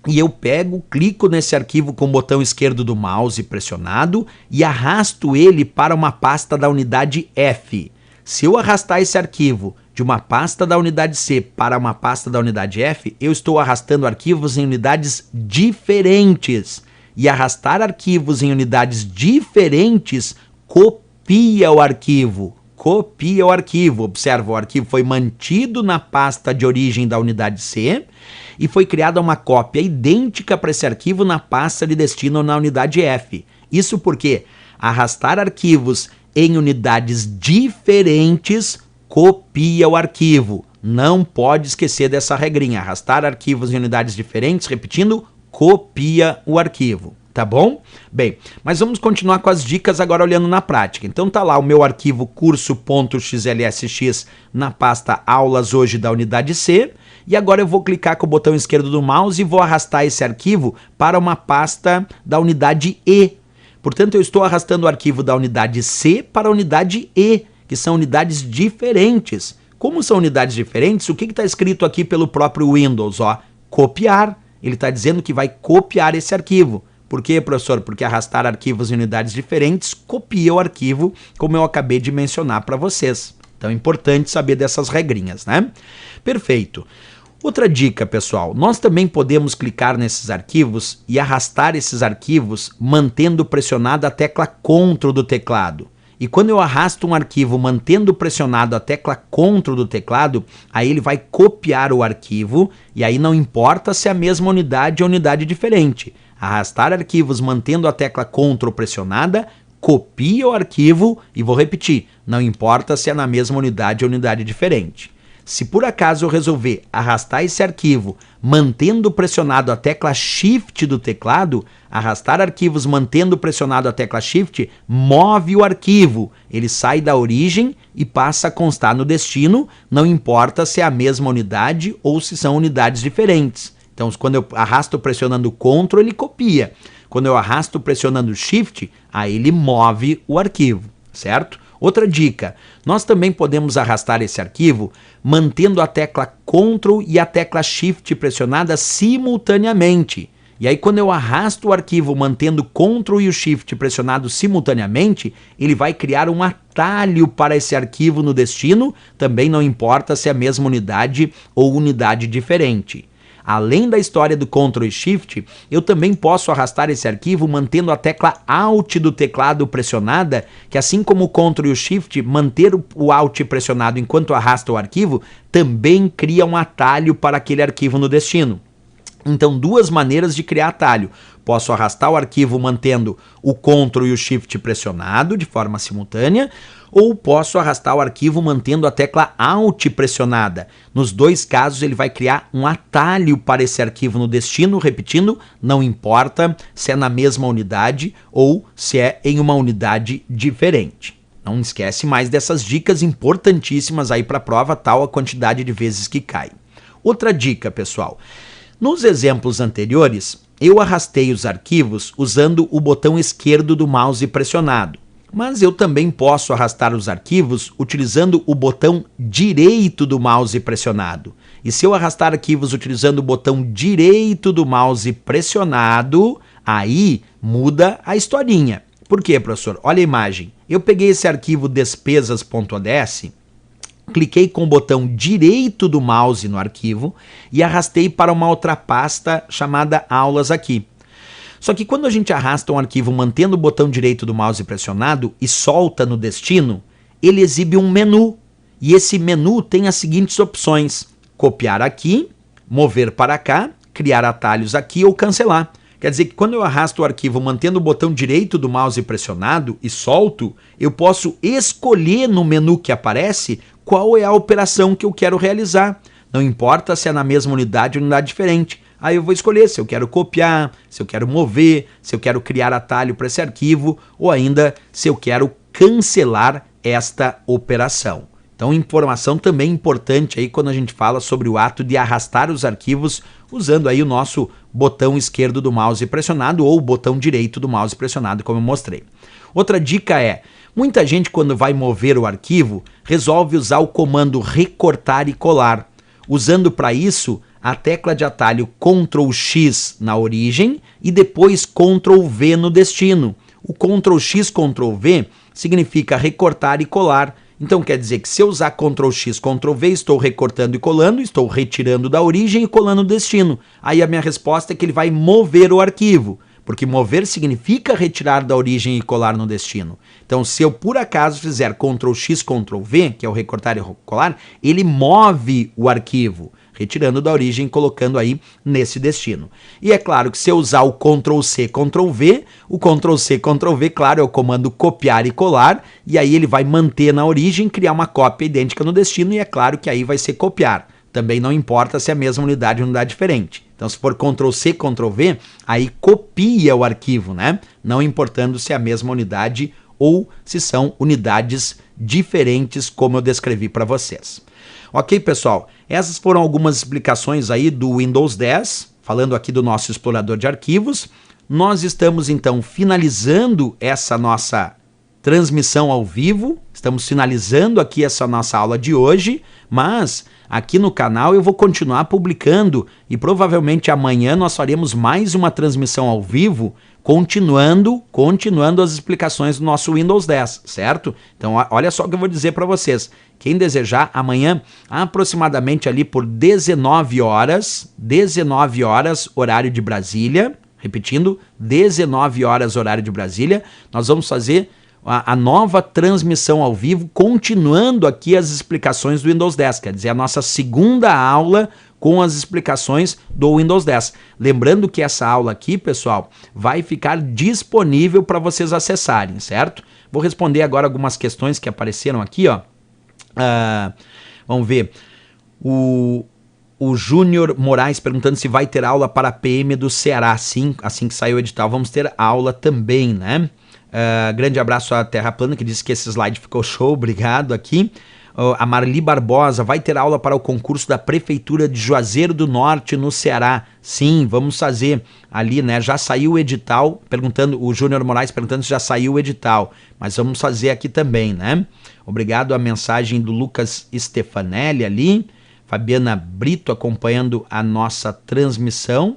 e eu clico nesse arquivo com o botão esquerdo do mouse pressionado e arrasto ele para uma pasta da unidade F. Se eu arrastar esse arquivo de uma pasta da unidade C para uma pasta da unidade F, eu estou arrastando arquivos em unidades diferentes. E arrastar arquivos em unidades diferentes copia o arquivo. copia o arquivo. Observa, o arquivo foi mantido na pasta de origem da unidade C e foi criada uma cópia idêntica para esse arquivo na pasta de destino na unidade F. Isso porque arrastar arquivos em unidades diferentes copia o arquivo. Não pode esquecer dessa regrinha. Arrastar arquivos em unidades diferentes, repetindo, copia o arquivo. Tá bom? Bem, mas vamos continuar com as dicas agora olhando na prática. Então tá lá o meu arquivo curso.xlsx na pasta aulas hoje da unidade C. E agora eu vou clicar com o botão esquerdo do mouse e vou arrastar esse arquivo para uma pasta da unidade E. Portanto, eu estou arrastando o arquivo da unidade C para a unidade E, que são unidades diferentes. Como são unidades diferentes, o que está escrito aqui pelo próprio Windows? Ó, copiar. Ele está dizendo que vai copiar esse arquivo. Por quê, professor? Porque arrastar arquivos em unidades diferentes copia o arquivo, como eu acabei de mencionar para vocês. Então é importante saber dessas regrinhas, né? Perfeito. Outra dica, pessoal, nós também podemos clicar nesses arquivos e arrastar esses arquivos mantendo pressionada a tecla CTRL do teclado. E quando eu arrasto um arquivo mantendo pressionado a tecla CTRL do teclado, aí ele vai copiar o arquivo e aí não importa se é a mesma unidade ou unidade diferente. Arrastar arquivos mantendo a tecla CTRL pressionada, copia o arquivo e vou repetir, não importa se é na mesma unidade ou unidade diferente. Se por acaso eu resolver arrastar esse arquivo mantendo pressionado a tecla Shift do teclado, arrastar arquivos mantendo pressionado a tecla Shift move o arquivo. Ele sai da origem e passa a constar no destino, não importa se é a mesma unidade ou se são unidades diferentes. Então, quando eu arrasto pressionando CTRL, ele copia. Quando eu arrasto pressionando Shift, aí ele move o arquivo, certo? Outra dica, nós também podemos arrastar esse arquivo mantendo a tecla CTRL e a tecla Shift pressionadas simultaneamente. E aí quando eu arrasto o arquivo mantendo CTRL e o Shift pressionados simultaneamente, ele vai criar um atalho para esse arquivo no destino, também não importa se é a mesma unidade ou unidade diferente. Além da história do Ctrl e Shift, eu também posso arrastar esse arquivo mantendo a tecla Alt do teclado pressionada, que assim como o Ctrl e o Shift, manter o Alt pressionado enquanto arrasta o arquivo, também cria um atalho para aquele arquivo no destino. Então, duas maneiras de criar atalho. Posso arrastar o arquivo mantendo o Ctrl e o Shift pressionado de forma simultânea, ou posso arrastar o arquivo mantendo a tecla Alt pressionada. Nos dois casos, ele vai criar um atalho para esse arquivo no destino, repetindo, não importa se é na mesma unidade ou se é em uma unidade diferente. Não esquece mais dessas dicas importantíssimas aí para a prova, tal a quantidade de vezes que cai. Outra dica, pessoal. Nos exemplos anteriores, eu arrastei os arquivos usando o botão esquerdo do mouse pressionado. Mas eu também posso arrastar os arquivos utilizando o botão direito do mouse pressionado. E se eu arrastar arquivos utilizando o botão direito do mouse pressionado, aí muda a historinha. Por quê, professor? Olha a imagem. Eu peguei esse arquivo despesas.ods, cliquei com o botão direito do mouse no arquivo e arrastei para uma outra pasta chamada aulas aqui. Só que quando a gente arrasta um arquivo mantendo o botão direito do mouse pressionado e solta no destino, ele exibe um menu. E esse menu tem as seguintes opções: copiar aqui, mover para cá, criar atalhos aqui ou cancelar. Quer dizer que quando eu arrasto o arquivo mantendo o botão direito do mouse pressionado e solto, eu posso escolher no menu que aparece qual é a operação que eu quero realizar. Não importa se é na mesma unidade ou unidade diferente. Aí eu vou escolher se eu quero copiar, se eu quero mover, se eu quero criar atalho para esse arquivo ou ainda se eu quero cancelar esta operação. Então, informação também importante aí quando a gente fala sobre o ato de arrastar os arquivos usando aí o nosso botão esquerdo do mouse pressionado ou o botão direito do mouse pressionado, como eu mostrei. Outra dica é, muita gente quando vai mover o arquivo resolve usar o comando recortar e colar, usando para isso a tecla de atalho Ctrl X na origem e depois Ctrl V no destino. O Ctrl X, Ctrl V significa recortar e colar. Então quer dizer que se eu usar Ctrl X, Ctrl V, estou recortando e colando, estou retirando da origem e colando no destino. Aí a minha resposta é que ele vai mover o arquivo. Porque mover significa retirar da origem e colar no destino. Então, se eu por acaso fizer Ctrl X, Ctrl V, que é o recortar e colar, ele move o arquivo, retirando da origem e colocando aí nesse destino. E é claro que se eu usar o Ctrl C, Ctrl V, o Ctrl C, Ctrl V, claro, é o comando copiar e colar, e aí ele vai manter na origem, criar uma cópia idêntica no destino, e é claro que aí vai ser copiar. Também não importa se é a mesma unidade ou unidade diferente. Então, se for Ctrl C, Ctrl V, aí copia o arquivo, né? Não importando se é a mesma unidade ou se são unidades diferentes, como eu descrevi para vocês. Ok, pessoal? Essas foram algumas explicações aí do Windows 10, falando aqui do nosso explorador de arquivos. Nós estamos, então, finalizando essa nossa transmissão ao vivo. Estamos finalizando aqui essa nossa aula de hoje, mas aqui no canal eu vou continuar publicando e provavelmente amanhã nós faremos mais uma transmissão ao vivo, continuando as explicações do nosso Windows 10, certo? Então olha só o que eu vou dizer para vocês. Quem desejar, amanhã, aproximadamente ali por 19 horas, horário de Brasília, repetindo, 19 horas horário de Brasília, nós vamos fazer a nova transmissão ao vivo, continuando aqui as explicações do Windows 10, quer dizer, a nossa segunda aula com as explicações do Windows 10. Lembrando que essa aula aqui, pessoal, vai ficar disponível para vocês acessarem, certo? Vou responder agora algumas questões que apareceram aqui, ó. Vamos ver. O Júnior Moraes perguntando se vai ter aula para a PM do Ceará. Sim, assim que sair o edital, vamos ter aula também, né? Grande abraço à Terra Plana, que disse que esse slide ficou show, obrigado aqui. A Marli Barbosa, vai ter aula para o concurso da Prefeitura de Juazeiro do Norte, no Ceará. Sim, vamos fazer ali, né? Já saiu o edital, o Júnior Moraes perguntando se já saiu o edital, mas vamos fazer aqui também, né? Obrigado à mensagem do Lucas Stefanelli ali, Fabiana Brito acompanhando a nossa transmissão.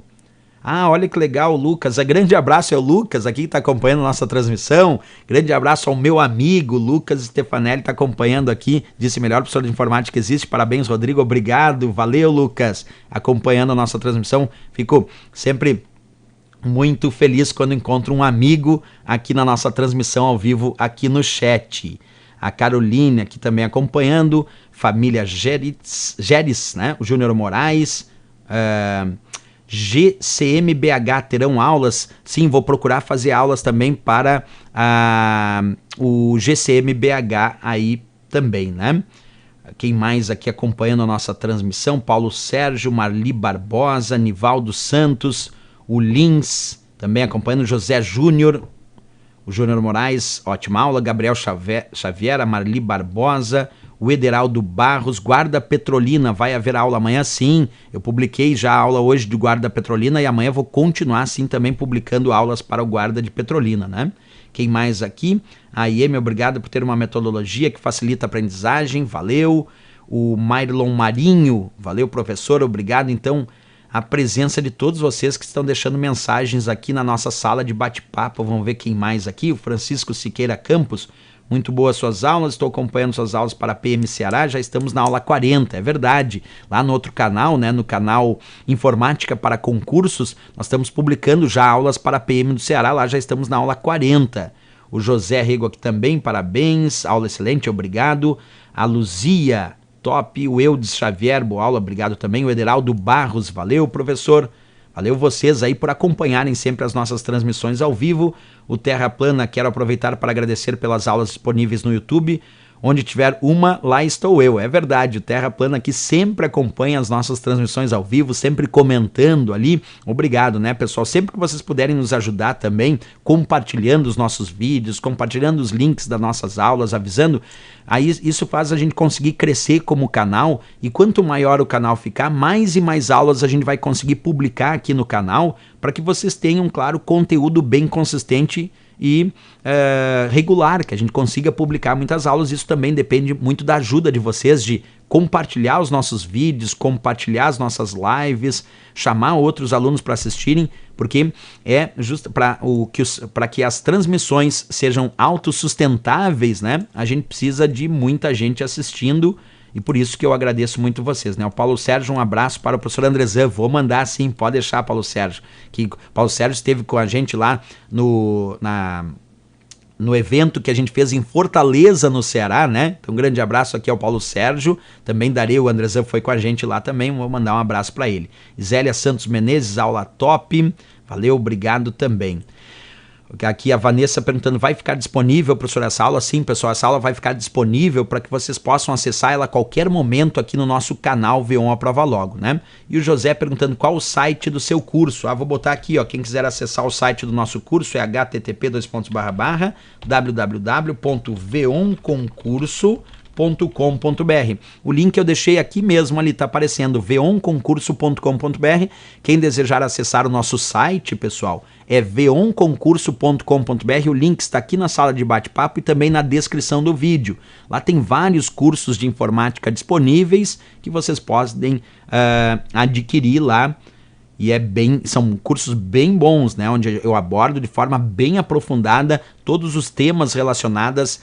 Olha que legal, Lucas. Grande abraço ao Lucas aqui que está acompanhando a nossa transmissão. Grande abraço ao meu amigo Lucas Stefanelli, está acompanhando aqui. Disse melhor professor de informática que existe. Parabéns, Rodrigo. Obrigado. Valeu, Lucas. Acompanhando a nossa transmissão. Fico sempre muito feliz quando encontro um amigo aqui na nossa transmissão ao vivo, aqui no chat. A Caroline aqui também acompanhando. Família Geres, né? O Júnior Moraes. GCMBH terão aulas? Sim, vou procurar fazer aulas também para o GCMBH aí também, né? Quem mais aqui acompanhando a nossa transmissão? Paulo Sérgio, Marli Barbosa, Nivaldo Santos, o Lins, também acompanhando José Júnior, o Júnior Moraes, ótima aula, Gabriel Xavier, a Marli Barbosa, o Ederaldo Barros, Guarda Petrolina, vai haver aula amanhã? Sim, eu publiquei já a aula hoje do Guarda Petrolina e amanhã vou continuar assim também publicando aulas para o Guarda de Petrolina, né? Quem mais aqui? A IEM, obrigado por ter uma metodologia que facilita a aprendizagem, valeu. O Myrlon Marinho, valeu professor, obrigado então a presença de todos vocês que estão deixando mensagens aqui na nossa sala de bate-papo. Vamos ver quem mais aqui, o Francisco Siqueira Campos. Muito boas suas aulas, estou acompanhando suas aulas para a PM Ceará, já estamos na aula 40, é verdade. Lá no outro canal, né, no canal Informática para Concursos, nós estamos publicando já aulas para a PM do Ceará, lá já estamos na aula 40. O José Rego aqui também, parabéns, aula excelente, obrigado. A Luzia, top. O Eudes Xavier, boa aula, obrigado também. O Ederaldo Barros, valeu, professor. Valeu vocês aí por acompanharem sempre as nossas transmissões ao vivo. O Terra Plana, quero aproveitar para agradecer pelas aulas disponíveis no YouTube. Onde tiver uma, lá estou eu. É verdade, o Terra Plana aqui sempre acompanha as nossas transmissões ao vivo, sempre comentando ali. Obrigado, né, pessoal? Sempre que vocês puderem nos ajudar também, compartilhando os nossos vídeos, compartilhando os links das nossas aulas, avisando, aí isso faz a gente conseguir crescer como canal, e quanto maior o canal ficar, mais e mais aulas a gente vai conseguir publicar aqui no canal, para que vocês tenham, claro, conteúdo bem consistente e regular, que a gente consiga publicar muitas aulas. Isso também depende muito da ajuda de vocês, de compartilhar os nossos vídeos, compartilhar as nossas lives, chamar outros alunos para assistirem, porque é justo para que as transmissões sejam autossustentáveis, né? A gente precisa de muita gente assistindo e por isso que eu agradeço muito vocês, né? O Paulo Sérgio, um abraço para o professor Andrezan, vou mandar sim, pode deixar, Paulo Sérgio, que Paulo Sérgio esteve com a gente lá no evento que a gente fez em Fortaleza, no Ceará, né? Então um grande abraço aqui ao Paulo Sérgio, também Darei, o Andrezan foi com a gente lá também, vou mandar um abraço para ele. Zélia Santos Menezes, aula top, valeu, obrigado também. Aqui a Vanessa perguntando, vai ficar disponível, professor, essa aula? Sim, pessoal, essa aula vai ficar disponível para que vocês possam acessar ela a qualquer momento aqui no nosso canal V1 A Prova Logo, né? E o José perguntando qual o site do seu curso. Vou botar aqui, ó, quem quiser acessar o site do nosso curso é http://www.veonconcurso.com.br. O link eu deixei aqui mesmo, ali tá aparecendo, veonconcurso.com.br. Quem desejar acessar o nosso site, pessoal, é veonconcurso.com.br. O link está aqui na sala de bate-papo e também na descrição do vídeo. Lá tem vários cursos de informática disponíveis que vocês podem adquirir lá. E são cursos bem bons, né? Onde eu abordo de forma bem aprofundada todos os temas relacionados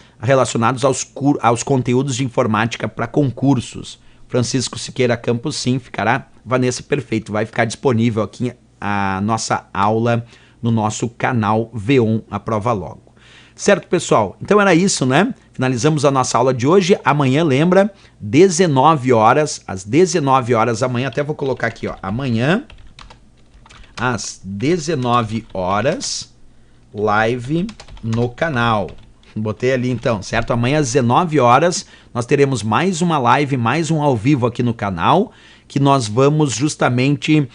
aos conteúdos de informática para concursos. Francisco Siqueira Campos, sim, ficará. Vanessa, perfeito, vai ficar disponível aqui a nossa aula no nosso canal V1 A Prova Logo. Certo, pessoal? Então era isso, né? Finalizamos a nossa aula de hoje. Amanhã, lembra, 19 horas, às 19 horas amanhã, até vou colocar aqui, ó, amanhã, às 19 horas, live no canal. Botei ali então, certo? Amanhã às 19 horas nós teremos mais uma live, mais um ao vivo aqui no canal, que nós vamos justamente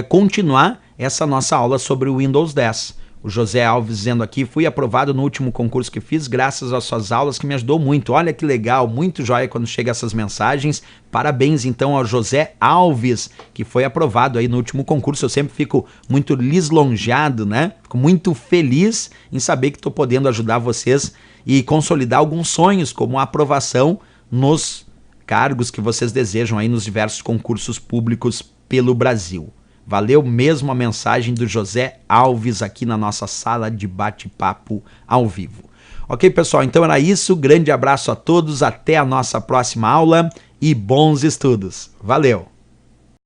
continuar essa nossa aula sobre o Windows 10. O José Alves dizendo aqui, fui aprovado no último concurso que fiz, graças às suas aulas, que me ajudou muito. Olha que legal, muito joia quando chega essas mensagens. Parabéns então ao José Alves, que foi aprovado aí no último concurso. Eu sempre fico muito lisonjeado, né? Fico muito feliz em saber que estou podendo ajudar vocês e consolidar alguns sonhos, como a aprovação nos cargos que vocês desejam aí nos diversos concursos públicos pelo Brasil. Valeu mesmo a mensagem do José Alves aqui na nossa sala de bate-papo ao vivo. Ok, pessoal? Então era isso. Grande abraço a todos. Até a nossa próxima aula e bons estudos. Valeu!